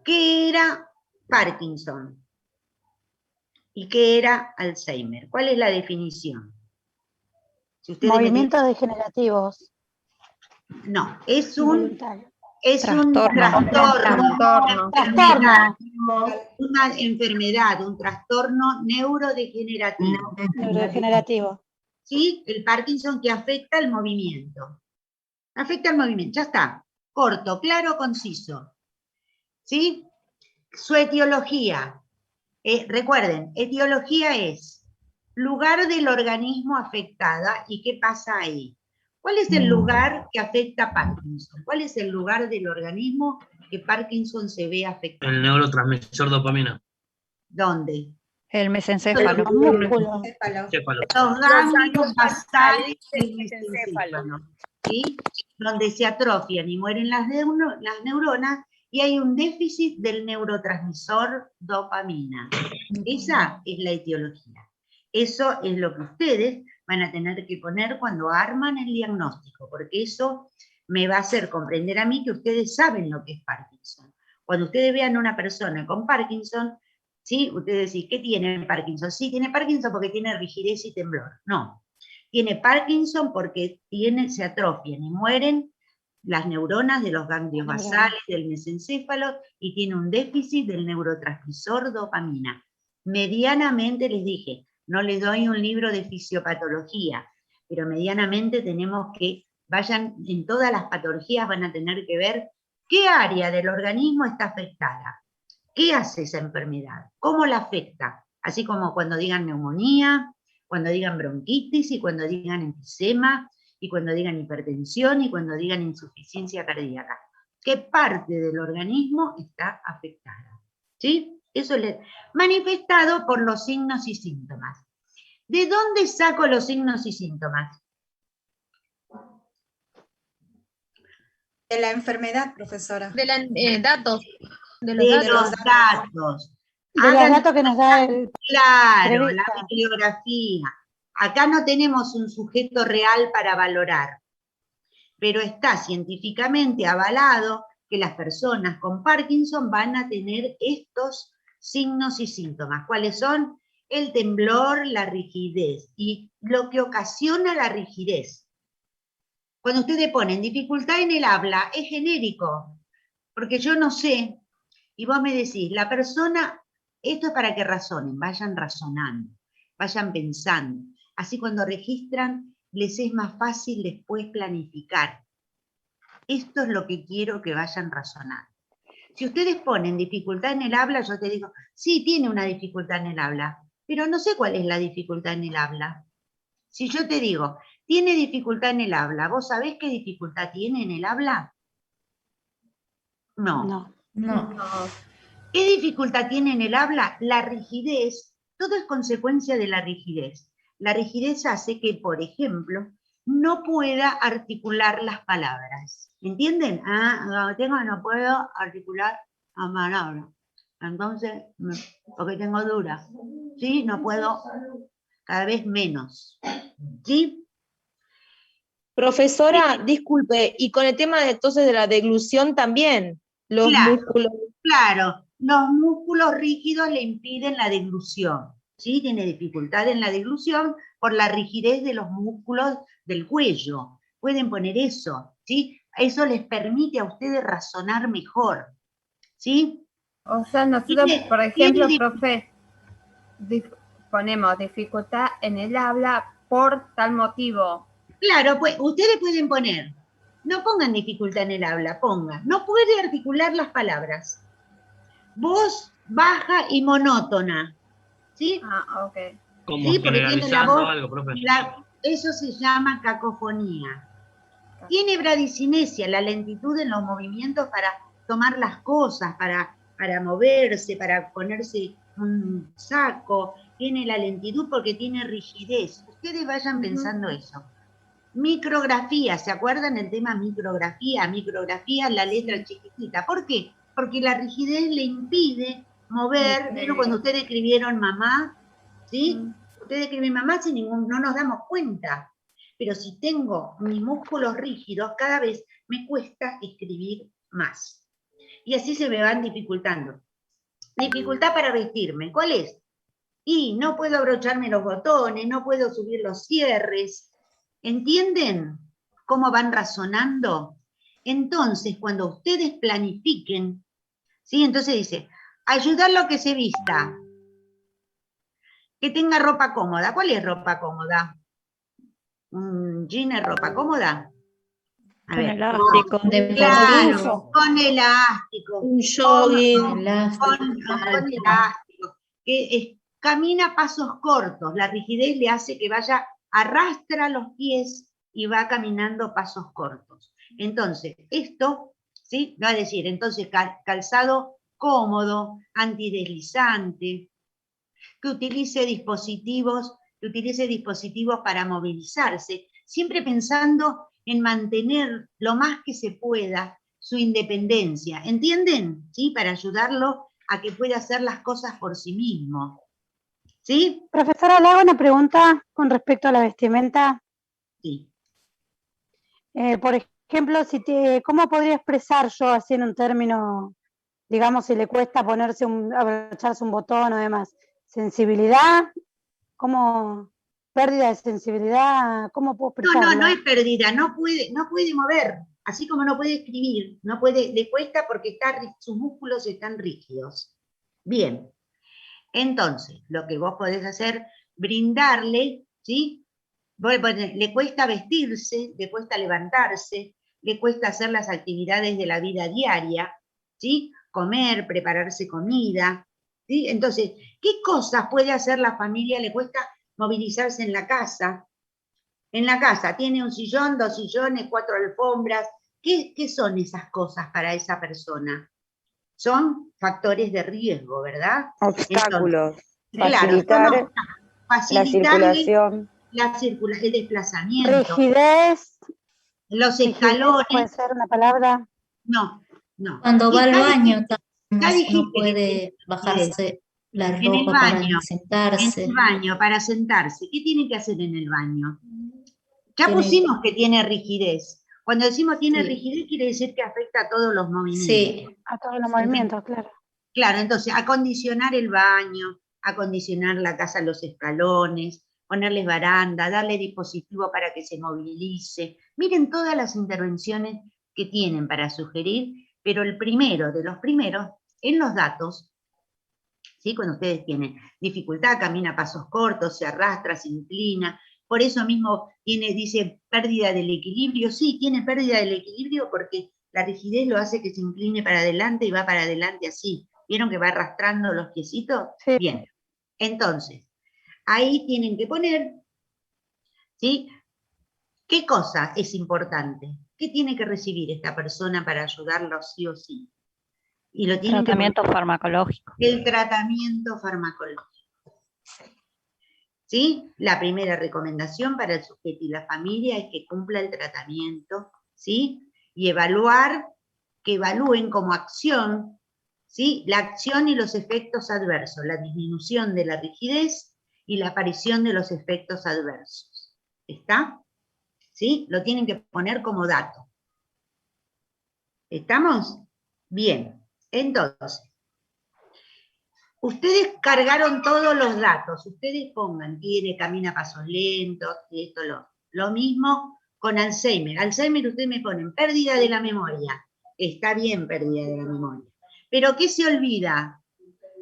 ¿Qué era Parkinson? ¿Y qué era Alzheimer? ¿Cuál es la definición? Si ustedes Movimientos degenerativos. No, es un Trastorno. trastorno. Trastorno. Una enfermedad, un trastorno neurodegenerativo. Neurodegenerativo. ¿Sí? El Parkinson que afecta el movimiento. Afecta el movimiento, ya está. Corto, claro, conciso. ¿Sí? Su etiología. Recuerden, etiología es lugar del organismo afectada y qué pasa ahí. ¿Cuál es el lugar que afecta a Parkinson? ¿Cuál es el lugar del organismo que Parkinson se ve afectado? El neurotransmisor dopamina. ¿Dónde? El mesencéfalo. Los músculos. Los ganglios basales del mesencéfalo, ¿sí? Donde se atrofian y mueren las neuronas y hay un déficit del neurotransmisor dopamina. Esa es la etiología. Eso es lo que ustedes van a tener que poner cuando arman el diagnóstico, porque eso me va a hacer comprender a mí que ustedes saben lo que es Parkinson. Cuando ustedes vean a una persona con Parkinson, ¿sí? Ustedes decís, ¿qué tiene Parkinson? Sí, tiene Parkinson porque tiene rigidez y temblor. No, tiene Parkinson porque se atrofian y mueren las neuronas de los ganglios basales, del mesencéfalo, y tiene un déficit del neurotransmisor dopamina. Medianamente les dije, no les doy un libro de fisiopatología, pero medianamente tenemos que, vayan, en todas las patologías van a tener que ver qué área del organismo está afectada. ¿Qué hace esa enfermedad? ¿Cómo la afecta? Así como cuando digan neumonía, cuando digan bronquitis y cuando digan enfisema, y cuando digan hipertensión y cuando digan insuficiencia cardíaca. ¿Qué parte del organismo está afectada? ¿Sí? Eso es manifestado por los signos y síntomas. ¿De dónde saco los signos y síntomas? De la enfermedad, profesora. De los datos. De los datos. De los datos que nos da el... Claro, la bibliografía. Acá no tenemos un sujeto real para valorar, pero está científicamente avalado que las personas con Parkinson van a tener estos signos y síntomas. ¿Cuáles son? El temblor, la rigidez, y lo que ocasiona la rigidez. Cuando ustedes ponen dificultad en el habla, es genérico, porque yo no sé, y vos me decís, la persona, esto es para que razonen, vayan razonando, vayan pensando. Así cuando registran, les es más fácil después planificar. Esto es lo que quiero que vayan razonando. Si ustedes ponen dificultad en el habla, yo te digo, sí, tiene una dificultad en el habla, pero no sé cuál es la dificultad en el habla. Si yo te digo, tiene dificultad en el habla, ¿vos sabés qué dificultad tiene en el habla? No. No. ¿Qué dificultad tiene en el habla? La rigidez. Todo es consecuencia de la rigidez. La rigidez hace que, por ejemplo, no pueda articular las palabras. ¿Entienden? No puedo articular las palabras. Entonces, porque tengo dura. ¿Sí? No puedo, cada vez menos. ¿Sí? Profesora, disculpe, y con el tema entonces de la deglución también, los músculos. Claro, los músculos rígidos le impiden la deglución. ¿Sí? Tiene dificultad en la deglución por la rigidez de los músculos del cuello. Pueden poner eso, ¿sí? Eso les permite a ustedes razonar mejor, ¿sí? O sea, nosotros, por ejemplo, profe, ponemos dificultad en el habla por tal motivo. Claro, pues ustedes pueden poner, no pongan dificultad en el habla, pongan, no puede articular las palabras. Voz baja y monótona, ¿sí? Ah, ok. Como ¿Sí? Porque tiene la voz, algo, profe. eso se llama cacofonía. Tiene bradicinesia, la lentitud en los movimientos para tomar las cosas, para moverse, para ponerse un saco. Tiene la lentitud porque tiene rigidez. Ustedes vayan pensando eso. Micrografía, ¿se acuerdan el tema micrografía? Micrografía, la letra chiquitita. ¿Por qué? Porque la rigidez le impide mover. ¿Vieron cuando ustedes escribieron mamá? ¿Sí? Ustedes escriben mamá sin no nos damos cuenta. Pero si tengo mis músculos rígidos, cada vez me cuesta escribir más. Y así se me van dificultando. Dificultad para vestirme, ¿cuál es? Y no puedo abrocharme los botones, no puedo subir los cierres. ¿Entienden cómo van razonando? Entonces, cuando ustedes planifiquen, ¿sí? Entonces dice, ayudarlo a que se vista, que tenga ropa cómoda. ¿Cuál es ropa cómoda? ¿Un jean es ropa cómoda? Con elástico. Claro, con elástico. Un jogging. Con elástico. Que camina pasos cortos. La rigidez le hace que vaya, arrastra los pies y va caminando pasos cortos. Entonces, esto, ¿sí? Va a decir, entonces, calzado cómodo, antideslizante, que utilice dispositivos para movilizarse, siempre pensando en mantener lo más que se pueda su independencia, ¿entienden? ¿Sí? Para ayudarlo a que pueda hacer las cosas por sí mismo. ¿Sí? Profesora, le hago una pregunta con respecto a la vestimenta. Sí. Por ejemplo, ¿cómo podría expresar yo así en un término, digamos, si le cuesta abrocharse un botón o demás? ¿Sensibilidad? ¿Cómo? ¿Pérdida de sensibilidad? ¿Cómo puedo expresarlo? No es pérdida, no puede mover, así como no puede escribir, le cuesta porque sus músculos están rígidos. Bien, entonces, lo que vos podés hacer, brindarle, ¿sí? Le cuesta vestirse, le cuesta levantarse, le cuesta hacer las actividades de la vida diaria, ¿sí? Comer, prepararse comida, ¿sí? Entonces, ¿qué cosas puede hacer la familia? Le cuesta movilizarse en la casa. En la casa tiene un sillón, 2 sillones, 4 alfombras. ¿Qué son esas cosas para esa persona? Son factores de riesgo, ¿verdad? Obstáculos. Entonces, Facilitar la circulación. El desplazamiento. Rigidez. Los escalones. ¿Puede ser una palabra? No. Cuando va al baño, no puede bajarse la ropa para sentarse. En el baño, para sentarse. ¿Qué tiene que hacer en el baño? Ya pusimos que tiene rigidez. Cuando decimos tiene rigidez, quiere decir que afecta a todos los movimientos. Sí. A todos los movimientos, claro. Claro, entonces, acondicionar el baño, acondicionar la casa, los escalones, ponerles baranda, darle dispositivo para que se movilice. Miren todas las intervenciones que tienen para sugerir, pero el primero de los primeros, en los datos, ¿sí? Cuando ustedes tienen dificultad, camina a pasos cortos, se arrastra, se inclina, por eso mismo dice pérdida del equilibrio. Sí, tiene pérdida del equilibrio porque la rigidez lo hace que se incline para adelante y va para adelante así. ¿Vieron que va arrastrando los piecitos? Sí. Bien, entonces, ahí tienen que poner, ¿sí? ¿Qué cosa es importante? ¿Qué tiene que recibir esta persona para ayudarlo sí o sí? Y lo tienen Tratamiento que poner, farmacológico. el tratamiento farmacológico. ¿Sí? La primera recomendación para el sujeto y la familia es que cumpla el tratamiento, ¿sí? Y que evalúen como acción, ¿sí? La acción y los efectos adversos, la disminución de la rigidez y la aparición de los efectos adversos. ¿Está? ¿Sí? Lo tienen que poner como dato. ¿Estamos? Bien. Entonces, ustedes cargaron todos los datos. Ustedes pongan, camina a pasos lentos, esto, lo mismo con Alzheimer. Alzheimer ustedes me ponen pérdida de la memoria. Está bien pérdida de la memoria. Pero ¿qué se olvida?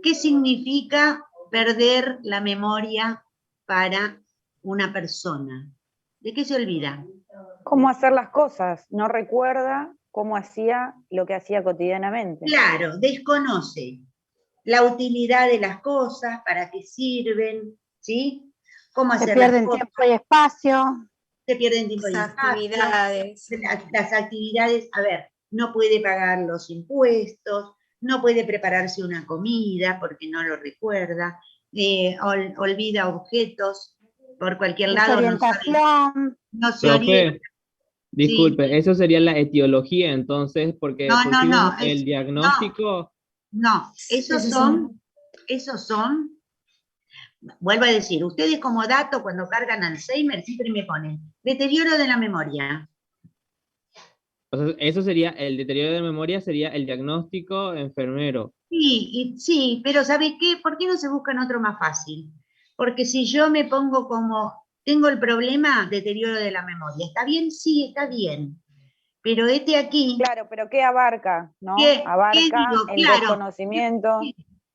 ¿Qué significa perder la memoria para una persona? ¿De qué se olvida? ¿Cómo hacer las cosas? No recuerda cómo hacía lo que hacía cotidianamente. Claro, desconoce la utilidad de las cosas, para qué sirven, ¿sí? Cómo hacer las cosas. Se pierden tiempo y espacio. Se pierden tiempo y espacio. Actividades. Las actividades, a ver, no puede pagar los impuestos, no puede prepararse una comida porque no lo recuerda, olvida objetos por cualquier lado, Desorientación. no se orienta. Disculpe, Sí. eso sería la etiología, entonces, porque No, el diagnóstico. No, esos son, vuelvo a decir, ustedes como dato cuando cargan Alzheimer siempre me ponen deterioro de la memoria. O sea, eso sería, el deterioro de la memoria sería el diagnóstico enfermero. Sí, pero ¿sabes qué? ¿Por qué no se buscan otro más fácil? Porque si yo me pongo como, tengo el problema, deterioro de la memoria, ¿está bien? Sí, está bien. Pero aquí... Claro, pero ¿qué abarca? ¿No? Abarca el desconocimiento.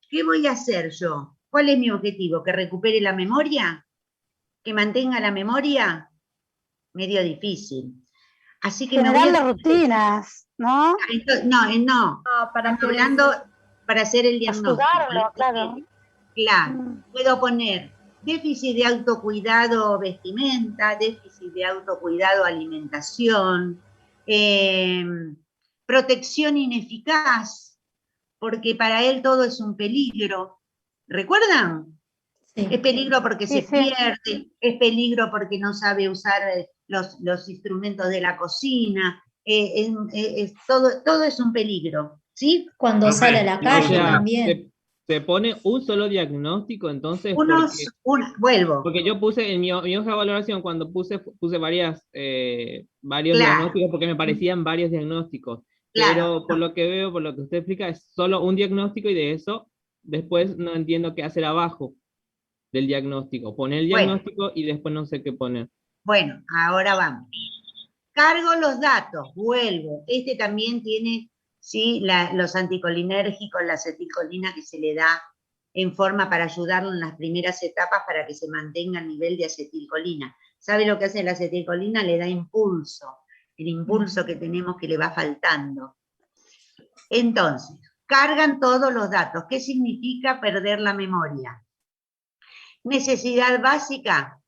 ¿Qué voy a hacer yo? ¿Cuál es mi objetivo? ¿Que recupere la memoria? ¿Que mantenga la memoria? Medio difícil. Así que generar rutinas, ¿no? No, estamos hablando para hacer el diagnóstico. Ayudarlo, claro. Claro, puedo poner déficit de autocuidado vestimenta, déficit de autocuidado alimentación, protección ineficaz, porque para él todo es un peligro. ¿Recuerdan? Sí. Es peligro porque se pierde, es peligro porque no sabe usar los instrumentos de la cocina, todo es un peligro, ¿sí? Cuando sale a la calle también. Se pone un solo diagnóstico, entonces. Vuelvo. Porque yo puse en mi hoja de valoración, cuando puse varios diagnósticos, porque me parecían varios diagnósticos. Claro. Pero por lo que veo, por lo que usted explica, es solo un diagnóstico y de eso después no entiendo qué hacer abajo del diagnóstico. Poner el diagnóstico y después no sé qué poner. Bueno, ahora vamos. Cargo los datos, vuelvo. Este también tiene, ¿sí? Los anticolinérgicos, la acetilcolina que se le da en forma para ayudarlo en las primeras etapas para que se mantenga el nivel de acetilcolina. ¿Sabe lo que hace la acetilcolina? Le da impulso, el impulso que tenemos que le va faltando. Entonces, cargan todos los datos. ¿Qué significa perder la memoria? Necesidad básica.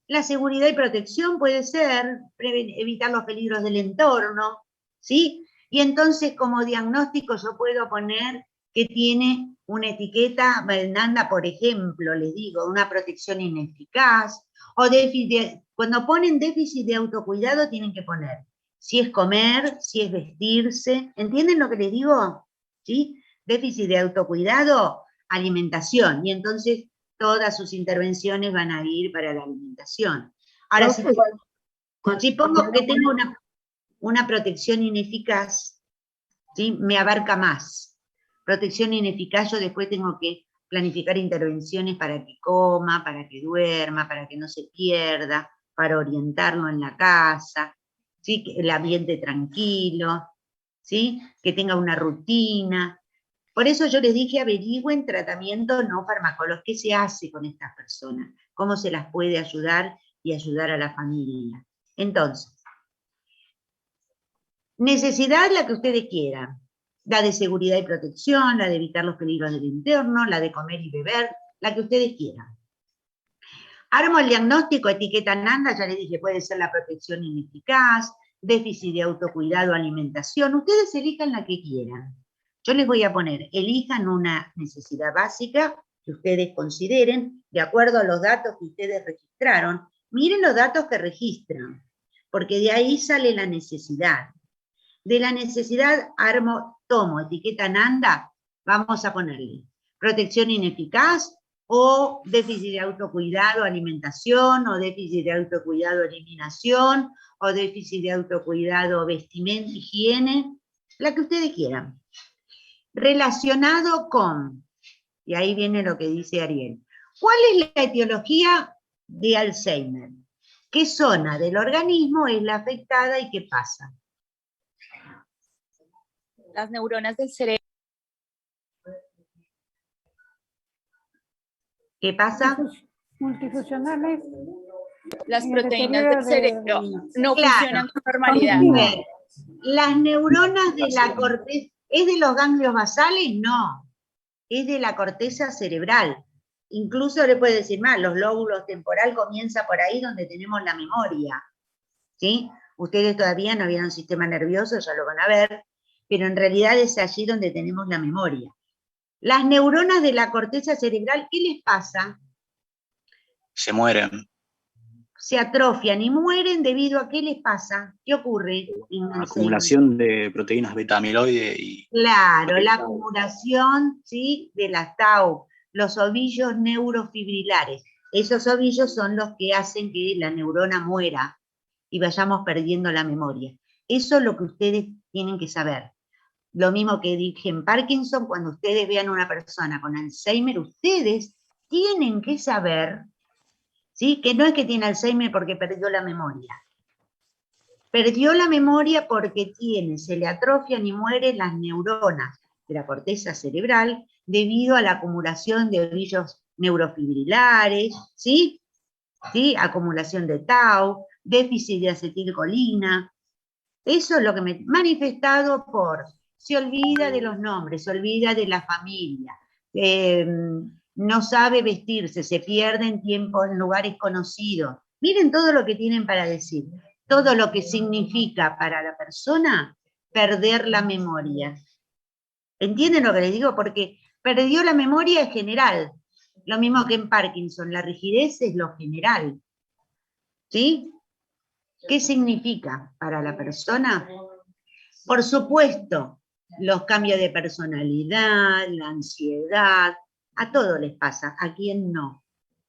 La seguridad y protección puede ser evitar los peligros del entorno, ¿sí? Y entonces como diagnóstico yo puedo poner que tiene una etiqueta, Belnanda, por ejemplo, les digo, una protección ineficaz, o cuando ponen déficit de autocuidado tienen que poner si es comer, si es vestirse, ¿entienden lo que les digo? ¿Sí? Déficit de autocuidado, alimentación, y entonces todas sus intervenciones van a ir para la alimentación. Ahora, si pongo que tengo una protección ineficaz, ¿sí? Me abarca más. Protección ineficaz, yo después tengo que planificar intervenciones para que coma, para que duerma, para que no se pierda, para orientarlo en la casa, ¿sí? Que el ambiente tranquilo, ¿sí? Que tenga una rutina. Por eso yo les dije, averigüen tratamiento no farmacológico. ¿Qué se hace con estas personas? ¿Cómo se las puede ayudar y ayudar a la familia. Entonces, necesidad la que ustedes quieran. La de seguridad y protección, la de evitar los peligros del entorno, la de comer y beber, la que ustedes quieran. Armo el diagnóstico, etiqueta Nanda, ya les dije, puede ser la protección ineficaz, déficit de autocuidado, alimentación, ustedes elijan la que quieran. Yo les voy a poner, elijan una necesidad básica que ustedes consideren, de acuerdo a los datos que ustedes registraron. Miren los datos que registran, porque de ahí sale la necesidad. De la necesidad tomo etiqueta Nanda, vamos a ponerle protección ineficaz, o déficit de autocuidado, alimentación, o déficit de autocuidado, eliminación, o déficit de autocuidado, vestimenta, higiene, la que ustedes quieran. Relacionado con, y ahí viene lo que dice Ariel, ¿cuál es la etiología de Alzheimer? ¿Qué zona del organismo es la afectada y qué pasa? Las neuronas del cerebro. ¿Qué pasa? Multifuncionales. Las proteínas del cerebro no funcionan con normalidad. Las neuronas de la corteza, ¿es de los ganglios basales? No, es de la corteza cerebral. Incluso le puedo decir más, los lóbulos temporal comienza por ahí donde tenemos la memoria. ¿Sí? Ustedes todavía no vieron sistema nervioso, ya lo van a ver, pero en realidad es allí donde tenemos la memoria. Las neuronas de la corteza cerebral, ¿qué les pasa? Se mueren. Se atrofian y mueren debido a ¿qué les pasa? ¿Qué ocurre? Acumulación de proteínas beta-amiloide y... Claro, la acumulación, ¿sí?, de las tau, los ovillos neurofibrilares. Esos ovillos son los que hacen que la neurona muera y vayamos perdiendo la memoria. Eso es lo que ustedes tienen que saber. Lo mismo que dije en Parkinson, cuando ustedes vean a una persona con Alzheimer, ustedes tienen que saber, ¿sí?, que no es que tiene Alzheimer porque perdió la memoria. Perdió la memoria porque se le atrofian y mueren las neuronas de la corteza cerebral debido a la acumulación de ovillos neurofibrilares, ¿sí? ¿Sí? Acumulación de tau, déficit de acetilcolina. Eso es lo que me manifestado por... Se olvida de los nombres, se olvida de la familia, no sabe vestirse, se pierde en tiempos, en lugares conocidos. Miren todo lo que tienen para decir, todo lo que significa para la persona perder la memoria. ¿Entienden lo que les digo? Porque perdió la memoria en general, lo mismo que en Parkinson, la rigidez es lo general. ¿Sí? ¿Qué significa para la persona? Por supuesto, los cambios de personalidad, la ansiedad, a todos les pasa, a quién no.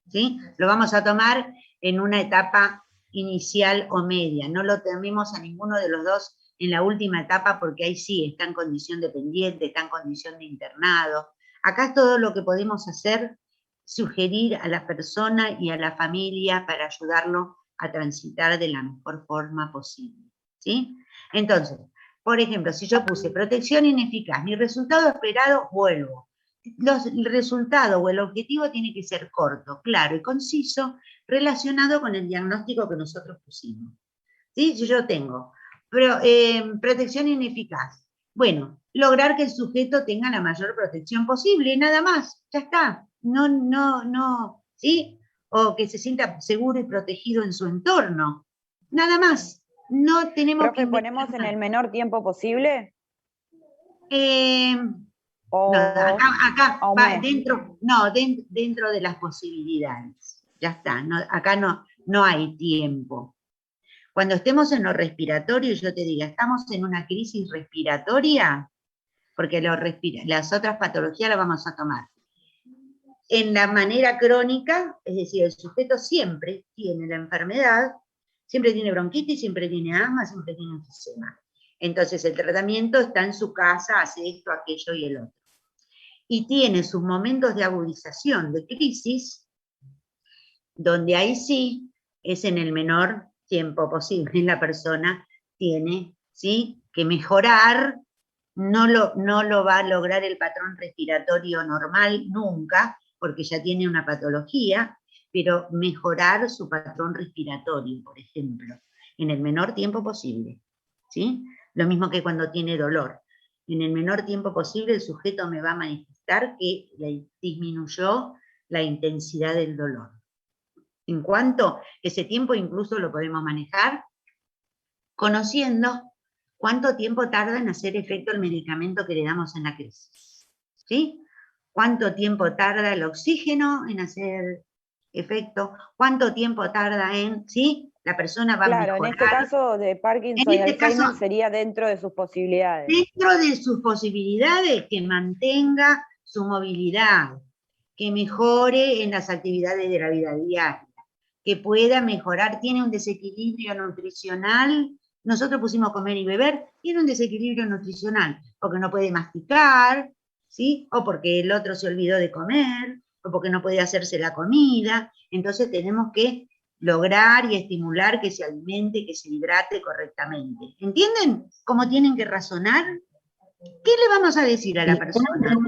¿Sí? Lo vamos a tomar en una etapa inicial o media, no lo tomemos a ninguno de los dos en la última etapa porque ahí sí está en condición dependiente, está en condición de internado. Acá es todo lo que podemos hacer, sugerir a la persona y a la familia para ayudarlo a transitar de la mejor forma posible. ¿Sí? Entonces, por ejemplo, si yo puse protección ineficaz, mi resultado esperado, vuelvo. El resultado o el objetivo tiene que ser corto, claro y conciso, relacionado con el diagnóstico que nosotros pusimos. ¿Sí? Si yo tengo protección ineficaz, bueno, lograr que el sujeto tenga la mayor protección posible, nada más, ya está. No, ¿sí? O que se sienta seguro y protegido en su entorno, nada más. No tenemos Profe, ¿ponemos en el menor tiempo posible? No, acá va dentro de las posibilidades. Ya está, acá no hay tiempo. Cuando estemos en lo respiratorio, yo te diga, estamos en una crisis respiratoria, porque las otras patologías las vamos a tomar. En la manera crónica, es decir, el sujeto siempre tiene la enfermedad, siempre tiene bronquitis, siempre tiene asma, siempre tiene enfisema. Entonces el tratamiento está en su casa, hace esto, aquello y el otro. Y tiene sus momentos de agudización, de crisis, donde ahí sí es en el menor tiempo posible. La persona tiene, ¿sí?, que mejorar, no lo va a lograr el patrón respiratorio normal nunca, porque ya tiene una patología, pero mejorar su patrón respiratorio, por ejemplo, en el menor tiempo posible, ¿sí? Lo mismo que cuando tiene dolor. En el menor tiempo posible el sujeto me va a manifestar que disminuyó la intensidad del dolor. En cuanto ese tiempo incluso lo podemos manejar conociendo cuánto tiempo tarda en hacer efecto el medicamento que le damos en la crisis, ¿sí? Cuánto tiempo tarda el oxígeno en hacer efecto, cuánto tiempo tarda en, ¿sí? La persona va a mejorar. Claro, en este caso de Parkinson y Alzheimer sería dentro de sus posibilidades. Dentro de sus posibilidades, que mantenga su movilidad, que mejore en las actividades de la vida diaria, que pueda mejorar, tiene un desequilibrio nutricional. Nosotros pusimos comer y beber, tiene un desequilibrio nutricional, porque no puede masticar, ¿sí? O porque el otro se olvidó de comer, o porque no puede hacerse la comida. Entonces tenemos que lograr y estimular que se alimente, que se hidrate correctamente. ¿Entienden cómo tienen que razonar? ¿Qué le vamos a decir a la persona?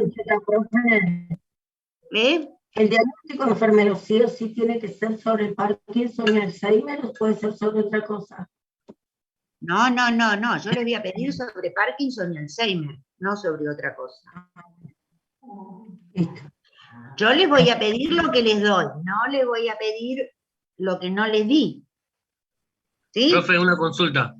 ¿Eh? ¿El diagnóstico de enfermero sí o sí tiene que ser sobre Parkinson y Alzheimer o puede ser sobre otra cosa? No, yo les voy a pedir sobre Parkinson y Alzheimer, no sobre otra cosa. Yo les voy a pedir lo que les doy, no les voy a pedir lo que no les di. ¿Sí? Profe, una consulta.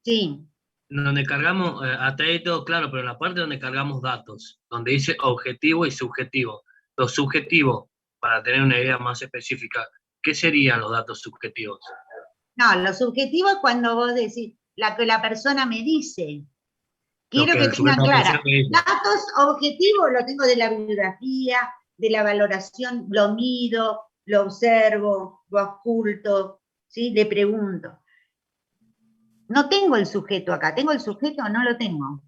Sí. Donde cargamos, hasta ahí todo claro, pero en la parte donde cargamos datos, donde dice objetivo y subjetivo. Los subjetivos, para tener una idea más específica, ¿qué serían los datos subjetivos? No, lo subjetivo es cuando vos decís, la que la persona me dice. Quiero que tengan clara. Datos objetivos lo tengo de la bibliografía, de la valoración, lo mido, lo observo, lo oculto, ¿sí? Le pregunto. No tengo el sujeto acá, ¿tengo el sujeto o no lo tengo?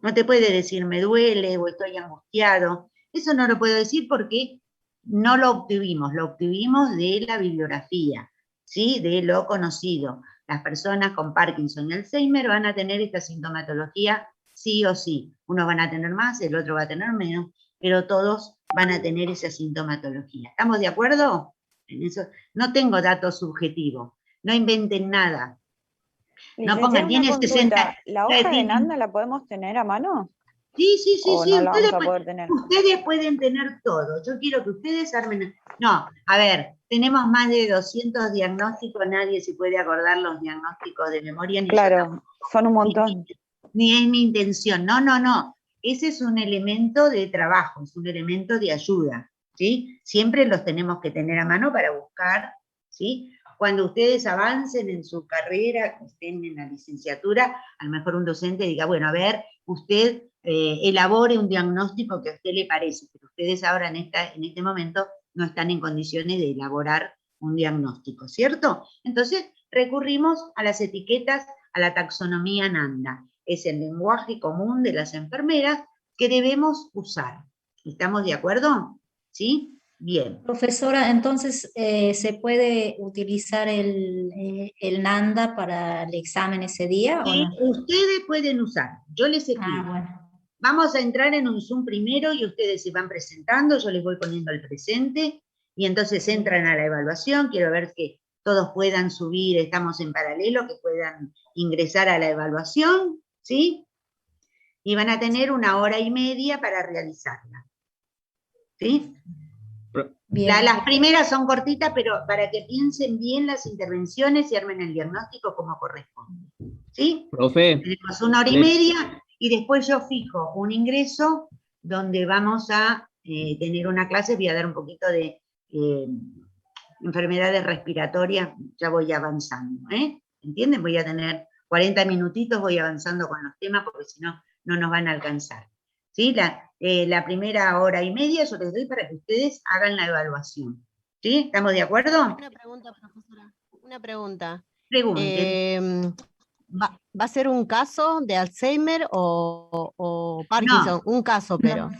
No te puede decir me duele o estoy angustiado. Eso no lo puedo decir porque no lo obtuvimos de la bibliografía, ¿sí? De lo conocido. Las personas con Parkinson y Alzheimer van a tener esta sintomatología sí o sí. Unos van a tener más, el otro va a tener menos, pero todos van a tener esa sintomatología. ¿Estamos de acuerdo? En eso no tengo datos subjetivos. No inventen nada. No pongan, tiene 60. ¿La hoja de Nanda la podemos tener a mano? Sí. No la vamos a poder tener. Ustedes pueden tener todo. Yo quiero que ustedes armen. No, a ver, tenemos más de 200 diagnósticos, nadie se puede acordar los diagnósticos de memoria. Ni claro, son un montón. Ni es mi intención. No. Ese es un elemento de trabajo, es un elemento de ayuda, ¿sí? Siempre los tenemos que tener a mano para buscar, ¿sí? Cuando ustedes avancen en su carrera, estén en la licenciatura, a lo mejor un docente diga, bueno, a ver, usted elabore un diagnóstico que a usted le parece, pero ustedes ahora en este momento no están en condiciones de elaborar un diagnóstico, ¿cierto? Entonces recurrimos a las etiquetas, a la taxonomía Nanda. Es el lenguaje común de las enfermeras que debemos usar. ¿Estamos de acuerdo? ¿Sí? Bien. Profesora, entonces, ¿se puede utilizar el Nanda para el examen ese día? Sí, ¿o no? Ustedes pueden usar. Yo les explico. Bueno. Vamos a entrar en un Zoom primero y ustedes se van presentando, yo les voy poniendo el presente y entonces entran a la evaluación. Quiero ver que todos puedan subir, estamos en paralelo, que puedan ingresar a la evaluación, ¿sí? Y van a tener 1 hora y media para realizarla. ¿Sí? Las primeras son cortitas, pero para que piensen bien las intervenciones y armen el diagnóstico como corresponde. ¿Sí? Profe. Tenemos 1 hora y media y después yo fijo un ingreso donde vamos a tener una clase, voy a dar un poquito de enfermedades respiratorias, ya voy avanzando. ¿Entienden? Voy a tener 40 minutitos, voy avanzando con los temas porque si no, no nos van a alcanzar. ¿Sí? La primera 1 hora y media yo les doy para que ustedes hagan la evaluación. ¿Sí? ¿Estamos de acuerdo? Una pregunta, profesora. Una pregunta. Pregunten. ¿Va a ser un caso de Alzheimer o Parkinson? No. Un caso, pero.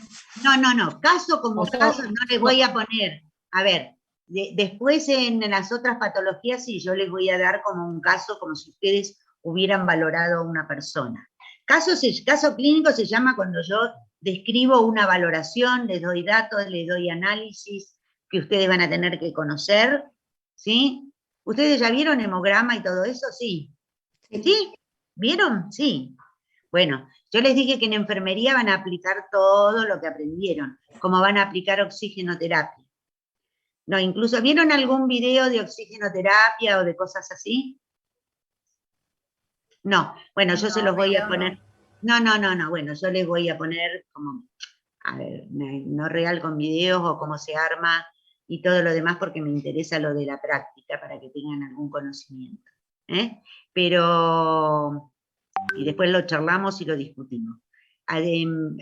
No. Caso como caso no les voy a poner. A ver, después en las otras patologías sí, yo les voy a dar como un caso, como si ustedes hubieran valorado a una persona. Caso clínico se llama cuando yo describo una valoración, les doy datos, les doy análisis, que ustedes van a tener que conocer, ¿sí? ¿Ustedes ya vieron hemograma y todo eso? Sí. ¿Sí? ¿Vieron? Sí. Bueno, yo les dije que en enfermería van a aplicar todo lo que aprendieron, como van a aplicar oxigenoterapia. No, incluso, ¿vieron algún video de oxigenoterapia o de cosas así? No, bueno, yo se los voy a poner. No, bueno, yo les voy a poner como, a ver, no real con videos o cómo se arma y todo lo demás porque me interesa lo de la práctica para que tengan algún conocimiento. Pero, y después lo charlamos y lo discutimos.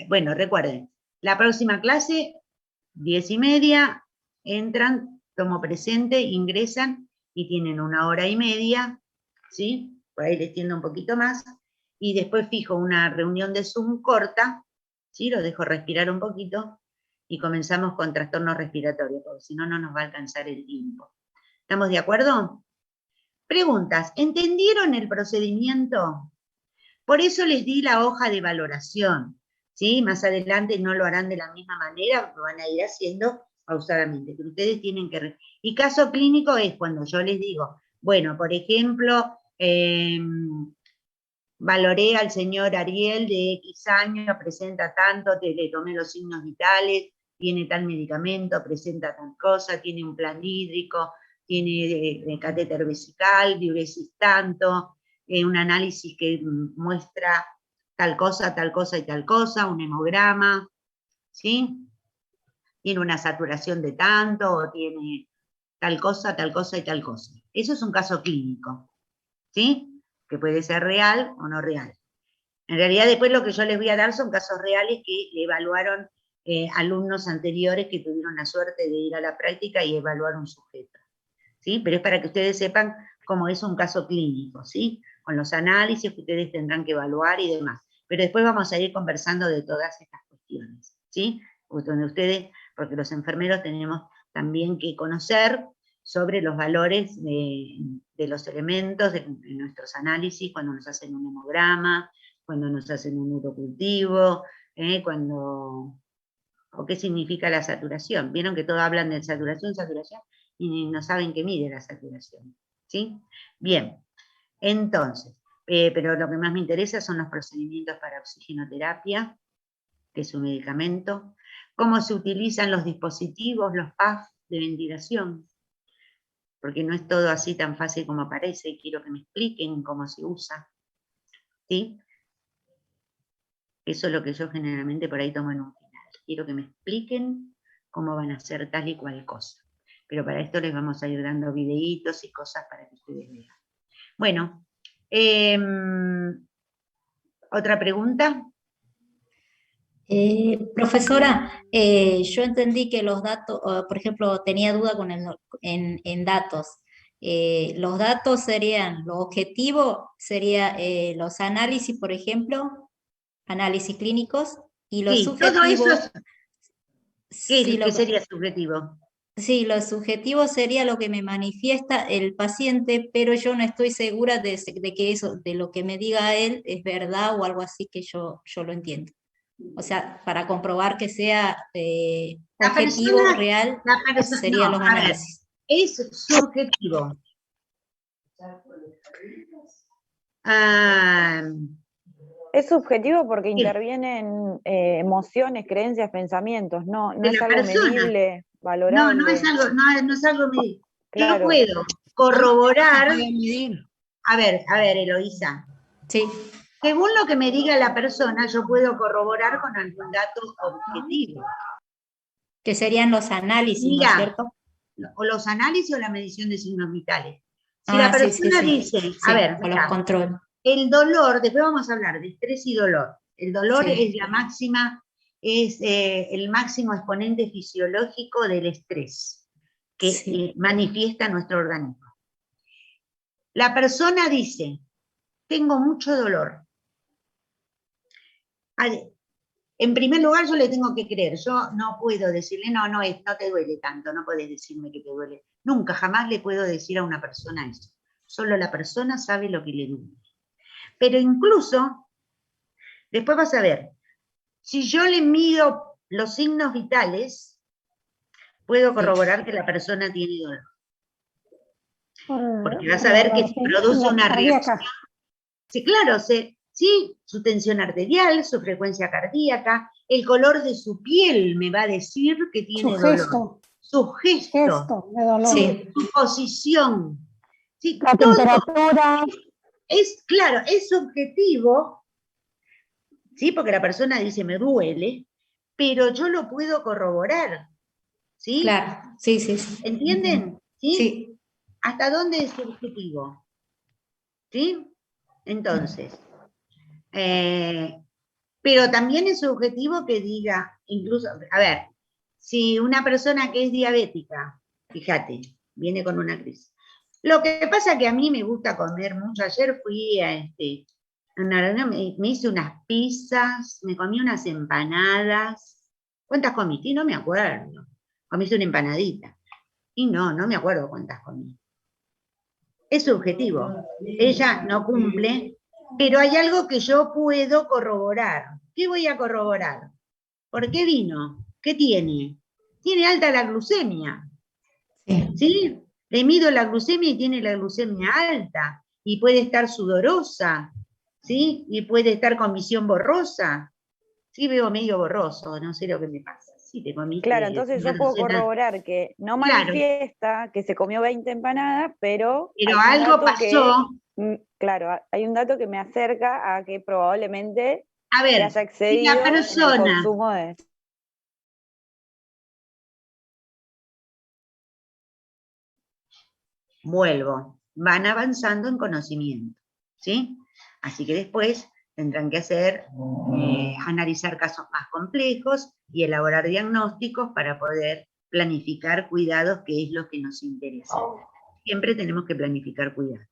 Bueno, recuerden, la próxima clase, 10:30, entran, tomo presente, ingresan y tienen 1 hora y media, ¿sí? Por ahí les tiendo un poquito más, y después fijo una reunión de Zoom corta, ¿sí? Lo dejo respirar un poquito, y comenzamos con trastornos respiratorios, porque si no, no nos va a alcanzar el tiempo. ¿Estamos de acuerdo? Preguntas, ¿entendieron el procedimiento? Por eso les di la hoja de valoración, ¿sí? Más adelante no lo harán de la misma manera, lo van a ir haciendo pausadamente, pero ustedes tienen que... Y caso clínico es cuando yo les digo, bueno, por ejemplo, valoré al señor Ariel de X años, presenta tanto, le tomé los signos vitales, tiene tal medicamento, presenta tal cosa, tiene un plan hídrico, tiene catéter vesical, diuresis tanto, un análisis que muestra tal cosa y tal cosa, un hemograma, ¿sí? Tiene una saturación de tanto, o tiene tal cosa y tal cosa. Eso es un caso clínico, ¿sí? Que puede ser real o no real. En realidad después lo que yo les voy a dar son casos reales que evaluaron alumnos anteriores que tuvieron la suerte de ir a la práctica y evaluar un sujeto, ¿sí? Pero es para que ustedes sepan cómo es un caso clínico, ¿sí? Con los análisis que ustedes tendrán que evaluar y demás. Pero después vamos a ir conversando de todas estas cuestiones, ¿sí? Donde ustedes, porque los enfermeros tenemos también que conocer sobre los valores de los elementos de nuestros análisis, cuando nos hacen un hemograma, cuando nos hacen un urocultivo, o qué significa la saturación. Vieron que todos hablan de saturación, y no saben qué mide la saturación, ¿sí? Bien, entonces, pero lo que más me interesa son los procedimientos para oxigenoterapia, que es un medicamento, cómo se utilizan los dispositivos, los PAF de ventilación, porque no es todo así tan fácil como parece, y quiero que me expliquen cómo se usa, ¿sí? Eso es lo que yo generalmente por ahí tomo en un final. Quiero que me expliquen cómo van a hacer tal y cual cosa. Pero para esto les vamos a ir dando videitos y cosas para que ustedes vean. Bueno, ¿otra pregunta? Profesora, yo entendí que los datos, por ejemplo, tenía duda con en datos. Los datos serían, lo objetivo sería los análisis, por ejemplo, análisis clínicos, y lo subjetivo... Todo eso ¿qué sería subjetivo? Sí, lo subjetivo sería lo que me manifiesta el paciente, pero yo no estoy segura de que eso, de lo que me diga él, es verdad o algo así que yo lo entiendo. O sea, para comprobar que sea objetivo, real, serían los análisis. Es subjetivo. Es subjetivo porque intervienen emociones, creencias, pensamientos, no es algo medible, valorable. No es algo medible. Claro. Yo puedo corroborar. A ver, Eloísa. Sí. Según lo que me diga la persona, yo puedo corroborar con algún dato objetivo. Que serían los análisis, ¿no es cierto? O los análisis o la medición de signos vitales. Si la persona dice, a ver, los control. El dolor, después vamos a hablar de estrés y dolor. El dolor es la máxima, es el máximo exponente fisiológico del estrés que manifiesta nuestro organismo. La persona dice, tengo mucho dolor. En primer lugar, yo le tengo que creer. Yo no puedo decirle, no te duele tanto, no puedes decirme que te duele. Nunca, jamás le puedo decir a una persona eso. Solo la persona sabe lo que le duele. Pero incluso, después vas a ver, si yo le mido los signos vitales, puedo corroborar que la persona tiene dolor. Porque vas a ver que produce una reacción. Sí, claro, sí, su tensión arterial, su frecuencia cardíaca, el color de su piel me va a decir que tiene dolor. Su gesto de dolor. Sí, su posición. Sí, la temperatura. Es claro, es subjetivo, ¿sí? Porque la persona dice me duele, pero yo lo puedo corroborar. ¿Sí? Claro, sí, sí, sí. ¿Entienden? ¿Sí? Sí. ¿Hasta dónde es subjetivo? ¿Sí? Entonces, pero también es subjetivo que diga, incluso, a ver, si una persona que es diabética, fíjate, viene con una crisis. Lo que pasa es que a mí me gusta comer mucho. Ayer fui a me hice unas pizzas, me comí unas empanadas. ¿Cuántas comí? Sí, no me acuerdo. Comiste una empanadita. Y no me acuerdo cuántas comí. Es subjetivo. Ella no cumple, pero hay algo que yo puedo corroborar. ¿Qué voy a corroborar? ¿Por qué vino? ¿Qué tiene? Tiene alta la glucemia. ¿Sí? Le mido la glucemia y tiene la glucemia alta. Y puede estar sudorosa. ¿Sí? Y puede estar con visión borrosa. Sí, veo medio borroso, no sé lo que me pasa. Sí, te comiste. Claro, entonces yo puedo corroborar que no manifiesta que se comió 20 empanadas, pero algo pasó. Claro, hay un dato que me acerca a que probablemente a ver, haya excedido si la persona, en el consumo de... Vuelvo, van avanzando en conocimiento, ¿sí? Así que después tendrán que hacer, analizar casos más complejos y elaborar diagnósticos para poder planificar cuidados, que es lo que nos interesa. Siempre tenemos que planificar cuidados.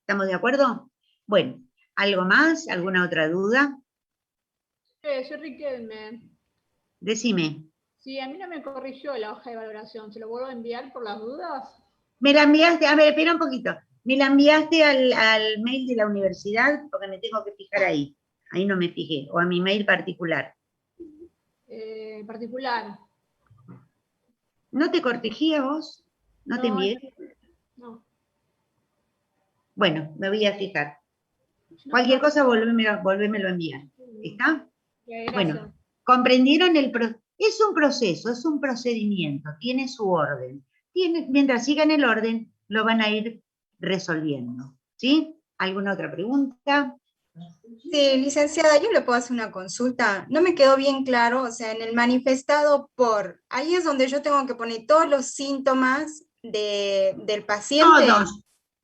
¿Estamos de acuerdo? Bueno, ¿algo más? ¿Alguna otra duda? Soy Riquelme. Decime. Sí, a mí no me corrigió la hoja de valoración. ¿Se lo vuelvo a enviar por las dudas? Me la enviaste, a ver, espera un poquito. Me la enviaste al mail de la universidad, porque me tengo que fijar ahí. Ahí no me fijé. O a mi mail particular. Particular. ¿No te corregí a vos? ¿No te envié? No. Bueno, me voy a fijar. Cualquier cosa, volvémelo a enviar. ¿Está? Bueno, ¿comprendieron el proceso? Es un proceso, es un procedimiento, tiene su orden. Mientras sigan el orden, lo van a ir resolviendo. ¿Sí? ¿Alguna otra pregunta? Sí, licenciada, yo le puedo hacer una consulta. No me quedó bien claro, o sea, en el manifestado por, ahí es donde yo tengo que poner todos los síntomas del paciente.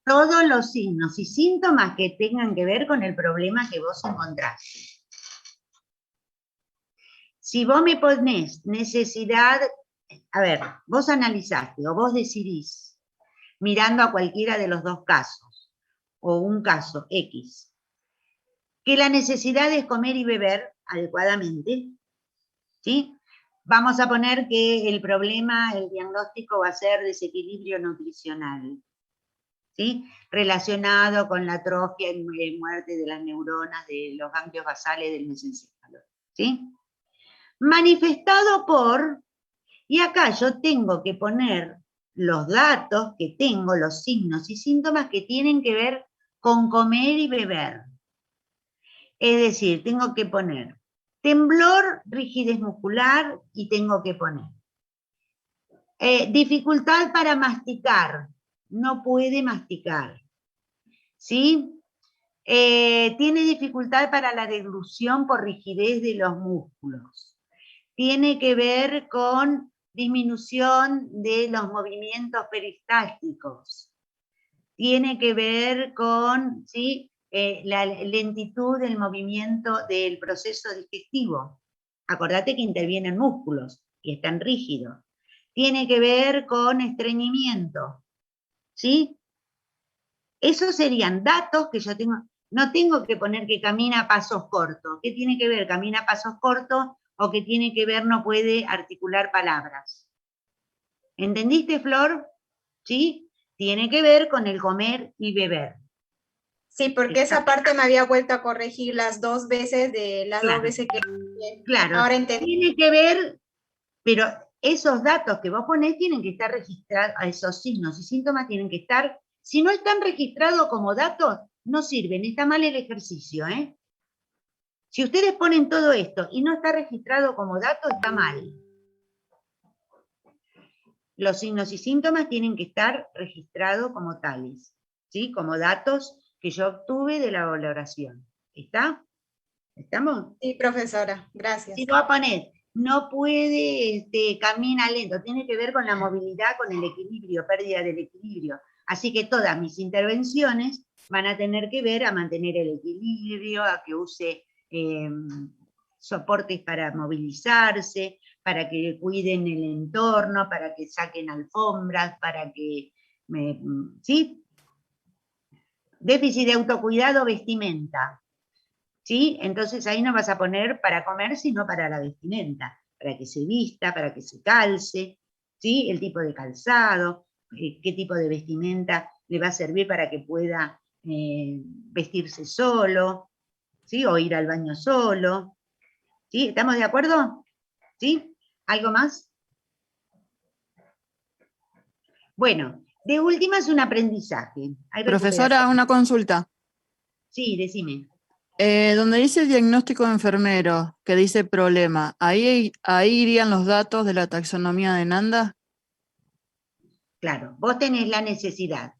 Todos los signos y síntomas que tengan que ver con el problema que vos encontraste. Si vos me ponés necesidad, a ver, vos analizaste o vos decidís, mirando a cualquiera de los dos casos, o un caso X, que la necesidad es comer y beber adecuadamente, ¿sí? Vamos a poner que el problema, el diagnóstico va a ser desequilibrio nutricional, ¿sí? Relacionado con la atrofia y muerte de las neuronas, de los ganglios basales del mesencéfalo, ¿sí? Manifestado por, y acá yo tengo que poner los datos que tengo, los signos y síntomas que tienen que ver con comer y beber. Es decir, tengo que poner temblor, rigidez muscular y tengo que poner dificultad para masticar, no puede masticar, ¿sí? Tiene dificultad para la deglución por rigidez de los músculos. Tiene que ver con disminución de los movimientos peristálticos. Tiene que ver con, ¿sí?, la lentitud del movimiento del proceso digestivo. Acordate que intervienen músculos y están rígidos. Tiene que ver con estreñimiento, ¿sí? Esos serían datos que yo tengo. No tengo que poner que camina a pasos cortos. ¿Qué tiene que ver camina a pasos cortos o qué tiene que ver no puede articular palabras? ¿Entendiste, Flor? ¿Sí? Tiene que ver con el comer y beber. Sí, porque esa parte me había vuelto a corregir las dos veces de las Claro. dos veces que... Claro, ahora entendí. tiene que ver, pero Esos datos que vos ponés tienen que estar registrados, esos signos y síntomas tienen que estar, si no están registrados como datos, no sirven, está mal el ejercicio, ¿eh? Si ustedes ponen todo esto y no está registrado como dato, está mal. Los signos y síntomas tienen que estar registrados como tales, ¿sí? Como datos que yo obtuve de la valoración. ¿Está? ¿Estamos? Sí, profesora, gracias. Si vos ponés, no puede, camina lento, tiene que ver con la movilidad, con el equilibrio, pérdida del equilibrio. Así que todas mis intervenciones van a tener que ver a mantener el equilibrio, a que use soportes para movilizarse, para que cuiden el entorno, para que saquen alfombras, para que... ¿sí? Déficit de autocuidado, vestimenta. ¿Sí? Entonces ahí no vas a poner para comer, sino para la vestimenta, para que se vista, para que se calce, ¿sí? El tipo de calzado, qué tipo de vestimenta le va a servir para que pueda vestirse solo, ¿sí? O ir al baño solo, ¿sí? ¿Estamos de acuerdo? ¿Sí? ¿Algo más? Bueno, de última es un aprendizaje. Hay Profesora, recuperación. una consulta. Sí, decime. Donde dice diagnóstico de enfermero, que dice problema, ¿ahí irían los datos de la taxonomía de Nanda? Claro, vos tenés la necesidad.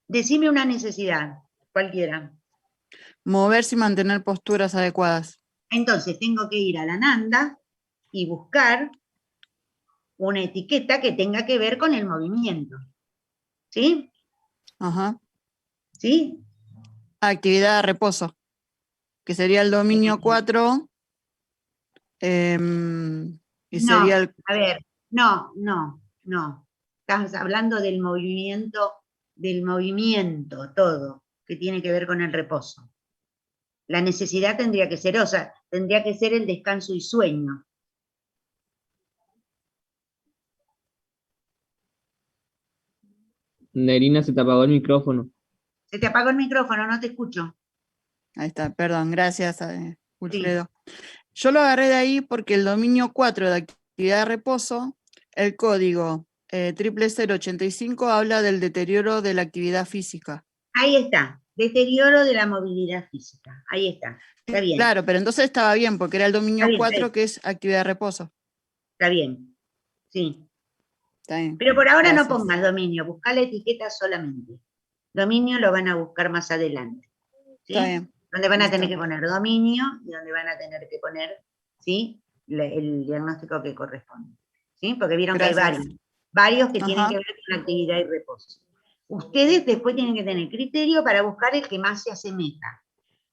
Decime una necesidad, cualquiera. Moverse y mantener posturas adecuadas. Entonces tengo que ir a la Nanda y buscar una etiqueta que tenga que ver con el movimiento. ¿Sí? Ajá. ¿Sí? Actividad de reposo, que sería el dominio 4. Y sería el... A ver, no. Estás hablando del movimiento todo, que tiene que ver con el reposo. La necesidad tendría que ser, tendría que ser el descanso y sueño. Nerina, se te apagó el micrófono. Se te apagó el micrófono, no te escucho. Ahí está, perdón, gracias, Wilfredo. Sí. Yo lo agarré de ahí porque el dominio 4 de actividad de reposo, el código 00085 habla del deterioro de la actividad física. Ahí está, deterioro de la movilidad física. Ahí está, está bien. Claro, pero entonces estaba bien porque era el dominio 4 que es actividad de reposo. Está bien, sí. Está bien. Pero por ahora no pongas dominio, busca la etiqueta solamente. Dominio lo van a buscar más adelante. ¿Sí? Está bien. Donde van a tener que poner dominio y donde van a tener que poner, ¿sí? El diagnóstico que corresponde. ¿Sí? Porque vieron que hay varios que tienen que ver con actividad y reposo. Ustedes después tienen que tener criterio para buscar el que más se asemeja.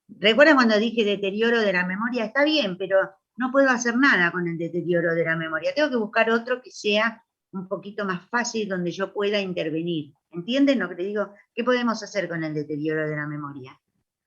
¿Recuerdan cuando dije deterioro de la memoria? Está bien, pero no puedo hacer nada con el deterioro de la memoria. Tengo que buscar otro que sea un poquito más fácil, donde yo pueda intervenir. ¿Entienden lo que te digo? ¿Qué podemos hacer con el deterioro de la memoria?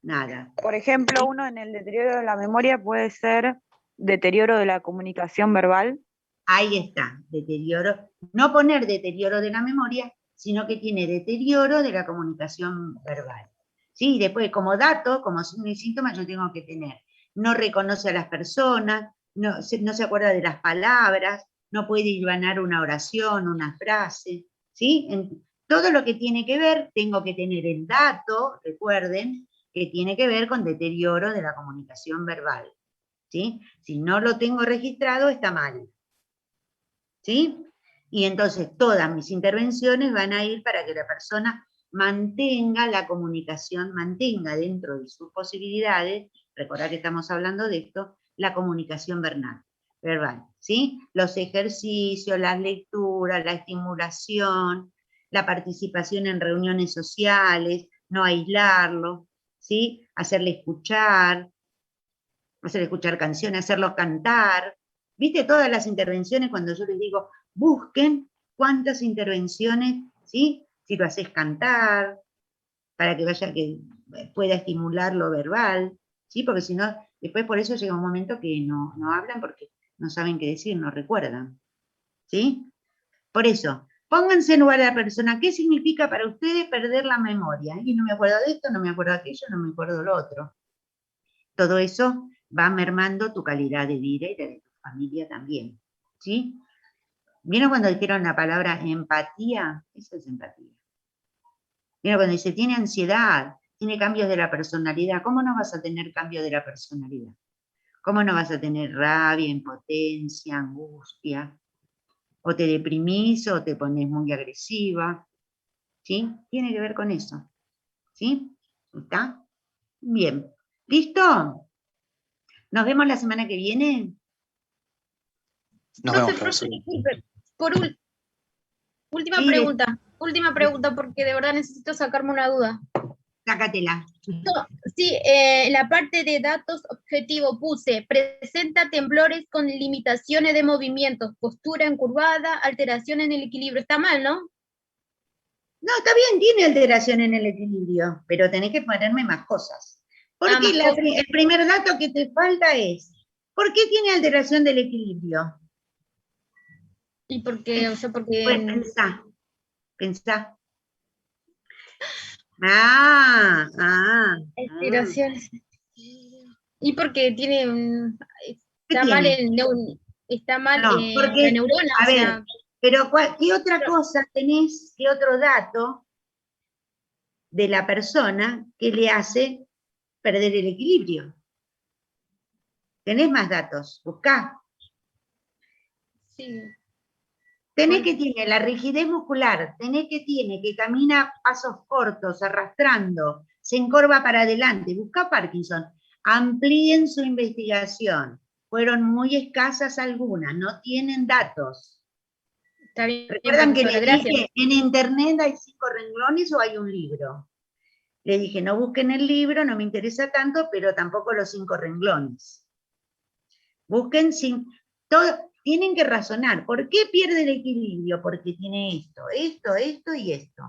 Nada. Por ejemplo, uno en el deterioro de la memoria puede ser deterioro de la comunicación verbal. Ahí está, deterioro. No poner deterioro de la memoria, sino que tiene deterioro de la comunicación verbal. ¿Sí? Después, como dato, como signo y síntoma, yo tengo que tener. No reconoce a las personas, no se acuerda de las palabras, no puede hilvanar una oración, una frase. ¿Sí? Todo lo que tiene que ver, tengo que tener el dato, recuerden, que tiene que ver con deterioro de la comunicación verbal. ¿Sí? Si no lo tengo registrado, está mal. ¿Sí? Y entonces todas mis intervenciones van a ir para que la persona mantenga la comunicación, mantenga dentro de sus posibilidades, recordad que estamos hablando de esto, la comunicación verbal. ¿Sí? Los ejercicios, las lecturas, la estimulación, la participación en reuniones sociales, no aislarlo, ¿sí? Hacerle escuchar canciones, hacerlo cantar. ¿Viste todas las intervenciones cuando yo les digo, busquen cuántas intervenciones, ¿sí? Si lo haces cantar, para que pueda estimular lo verbal, ¿sí? Porque si no, después por eso llega un momento que no hablan porque no saben qué decir, no recuerdan, ¿sí? Por eso, pónganse en lugar de la persona, ¿qué significa para ustedes perder la memoria? Y no me acuerdo de esto, no me acuerdo de aquello, no me acuerdo de lo otro. Todo eso va mermando tu calidad de vida y de tu familia también, ¿sí? ¿Vieron cuando dijeron la palabra empatía? Eso es empatía. ¿Vieron cuando dice, tiene ansiedad, tiene cambios de la personalidad? ¿Cómo no vas a tener cambios de la personalidad? ¿Cómo no vas a tener rabia, impotencia, angustia? O te deprimís o te pones muy agresiva. ¿Sí? Tiene que ver con eso. ¿Sí? ¿Está? Bien. ¿Listo? ¿Nos vemos la semana que viene? Nos vemos, profesor. Disculpe, última Sí, pregunta, porque de verdad necesito sacarme una duda. Sácatela. Sí, la parte de datos objetivo puse, presenta temblores con limitaciones de movimientos, postura encurvada, alteración en el equilibrio. Está mal, ¿no? No, está bien, tiene alteración en el equilibrio, pero tenés que ponerme más cosas. Porque el primer dato que te falta es, ¿por qué tiene alteración del equilibrio? Y porque, o sea, porque... Pues pensá. Alteraciones. Y porque tiene está mal porque, la neurona, a o ver, sea, pero ¿qué otra cosa tenés, qué otro dato de la persona que le hace perder el equilibrio? Tenés más datos, buscá. sí. Tenés que tiene la rigidez muscular, tenés que tiene que camina pasos cortos, arrastrando, se encorva para adelante, buscá Parkinson. Amplíen su investigación. Fueron muy escasas algunas, no tienen datos. Está bien, ¿Recuerdan que les gracias. dije, en internet hay 5 renglones o hay un libro? Le dije, no busquen el libro, no me interesa tanto, pero tampoco los 5 renglones. Busquen tienen que razonar. ¿Por qué pierde el equilibrio? Porque tiene esto y esto.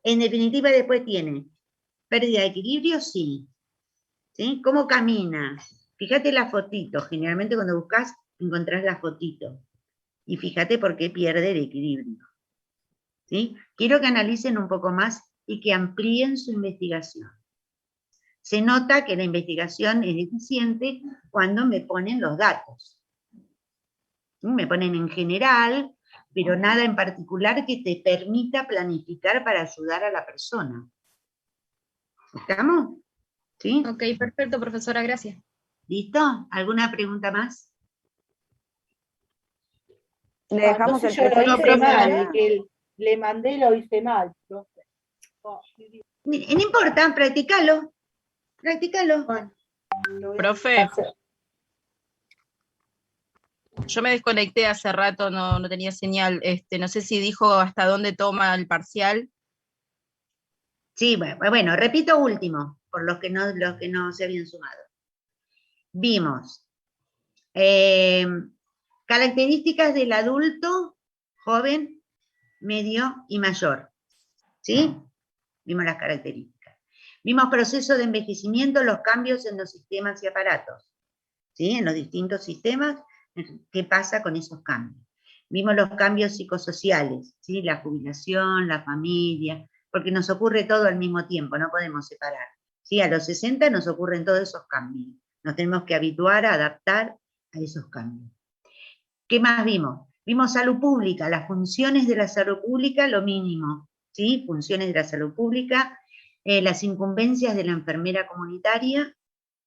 En definitiva, después tiene pérdida de equilibrio, sí. ¿Sí? ¿Cómo camina? Fíjate la fotito. Generalmente cuando buscas, encontrás la fotito. Y fíjate por qué pierde el equilibrio. ¿Sí? Quiero que analicen un poco más y que amplíen su investigación. Se nota que la investigación es eficiente cuando me ponen los datos. Me ponen en general, pero nada en particular que te permita planificar para ayudar a la persona. ¿Estamos? ¿Sí? Ok, perfecto, profesora, gracias. ¿Listo? ¿Alguna pregunta más? Le dejamos el yo lo hice profe mal, que le mandé lo hice mal, profe. No importa, practicalo. Bueno, profe, yo me desconecté hace rato, no tenía señal. No sé si dijo hasta dónde toma el parcial. Sí, bueno, repito último, por los que no se habían sumado. Vimos características del adulto, joven, medio y mayor. ¿Sí? Vimos las características. Vimos proceso de envejecimiento, los cambios en los sistemas y aparatos. ¿Sí? En los distintos sistemas, ¿qué pasa con esos cambios? Vimos los cambios psicosociales, ¿sí? La jubilación, la familia, porque nos ocurre todo al mismo tiempo, no podemos separar. ¿Sí? A los 60 nos ocurren todos esos cambios. Nos tenemos que habituar a adaptar a esos cambios. ¿Qué más vimos? Vimos salud pública, las funciones de la salud pública, lo mínimo. ¿Sí? Funciones de la salud pública, las incumbencias de la enfermera comunitaria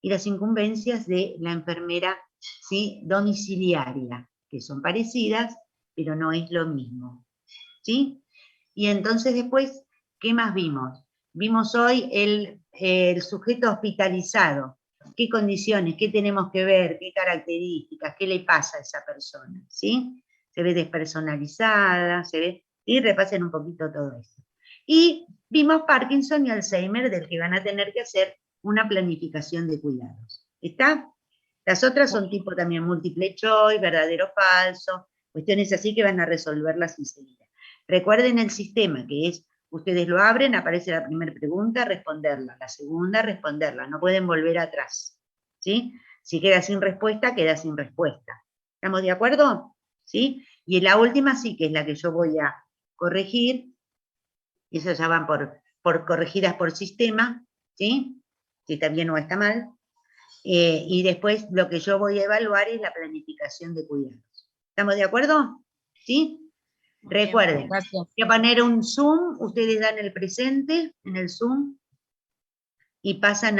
y las incumbencias de la enfermera, ¿sí? Domiciliaria, que son parecidas, pero no es lo mismo. ¿Sí? Y entonces después, ¿qué más vimos? Vimos hoy el sujeto hospitalizado. ¿Qué condiciones? ¿Qué tenemos que ver? ¿Qué características? ¿Qué le pasa a esa persona? ¿Sí? Se ve despersonalizada, se ve... Y repasen un poquito todo eso. Y vimos Parkinson y Alzheimer, del que van a tener que hacer una planificación de cuidados. ¿Está? Las otras son tipo también múltiple choice, verdadero o falso, cuestiones así que van a resolverlas enseguida. Recuerden el sistema, que es, ustedes lo abren, aparece la primera pregunta, responderla, la segunda, responderla, no pueden volver atrás. ¿Sí? Si queda sin respuesta, queda sin respuesta. ¿Estamos de acuerdo? ¿Sí? Y en la última sí, que es la que yo voy a corregir, y eso ya van por corregidas por sistema, ¿sí? Si está bien o está mal. Y después lo que yo voy a evaluar es la planificación de cuidados. ¿Estamos de acuerdo? ¿Sí? Recuerden, Gracias. voy a poner un Zoom, ustedes dan el presente en el Zoom y pasan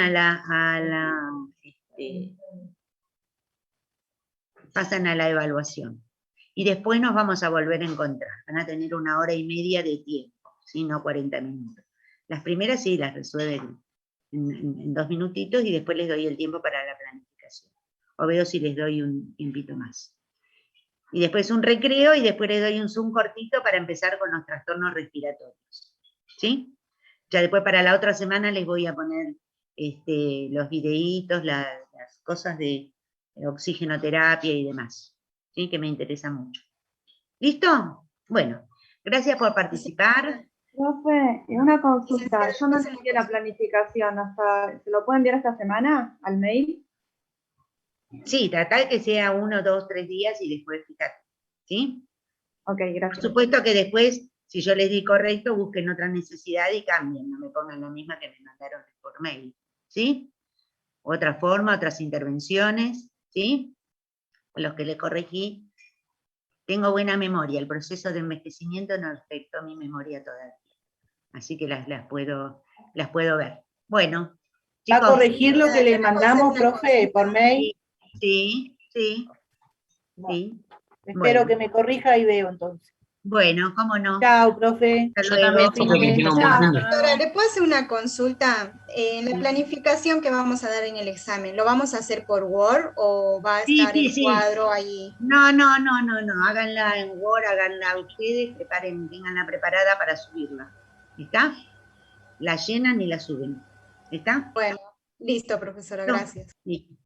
pasan a la evaluación. Y después nos vamos a volver a encontrar. Van a tener 1 hora y media de tiempo, ¿sí? No 40 minutos. Las primeras sí las resuelven en 2 minutitos y después les doy el tiempo para la planificación. O veo si les doy un tiempito más. Y después un recreo y después les doy un Zoom cortito para empezar con los trastornos respiratorios. ¿Sí? Ya después para la otra semana les voy a poner los videitos, las cosas de oxigenoterapia y demás, ¿sí? Que me interesa mucho. ¿Listo? Bueno, gracias por participar. Profe, una consulta. Yo no envié la planificación. ¿Se lo puedo enviar esta semana al mail? Sí, tratar que sea 1, 2, 3 días y después fíjate. ¿Sí? Ok, gracias. Por supuesto que después, si yo les di correcto, busquen otra necesidad y cambien, no me pongan la misma que me mandaron por mail. ¿Sí? Otra forma, otras intervenciones, ¿sí? Los que le corregí. Tengo buena memoria, el proceso de envejecimiento no afectó mi memoria todavía. Así que las puedo ver. Bueno, ¿Va chicos, a corregir lo que le mandamos, profe, por mail? Sí. Espero Bueno. que me corrija y veo entonces. Bueno, cómo no. Chao, profe. Hasta luego. Doctora, ¿le puedo hacer una consulta? En la planificación que vamos a dar en el examen, ¿lo vamos a hacer por Word o va a estar el cuadro ahí? No. Háganla en Word, háganla ustedes, tenganla preparada para subirla. ¿Está? La llenan y la suben. ¿Está? Bueno, listo, profesora, gracias. Listo.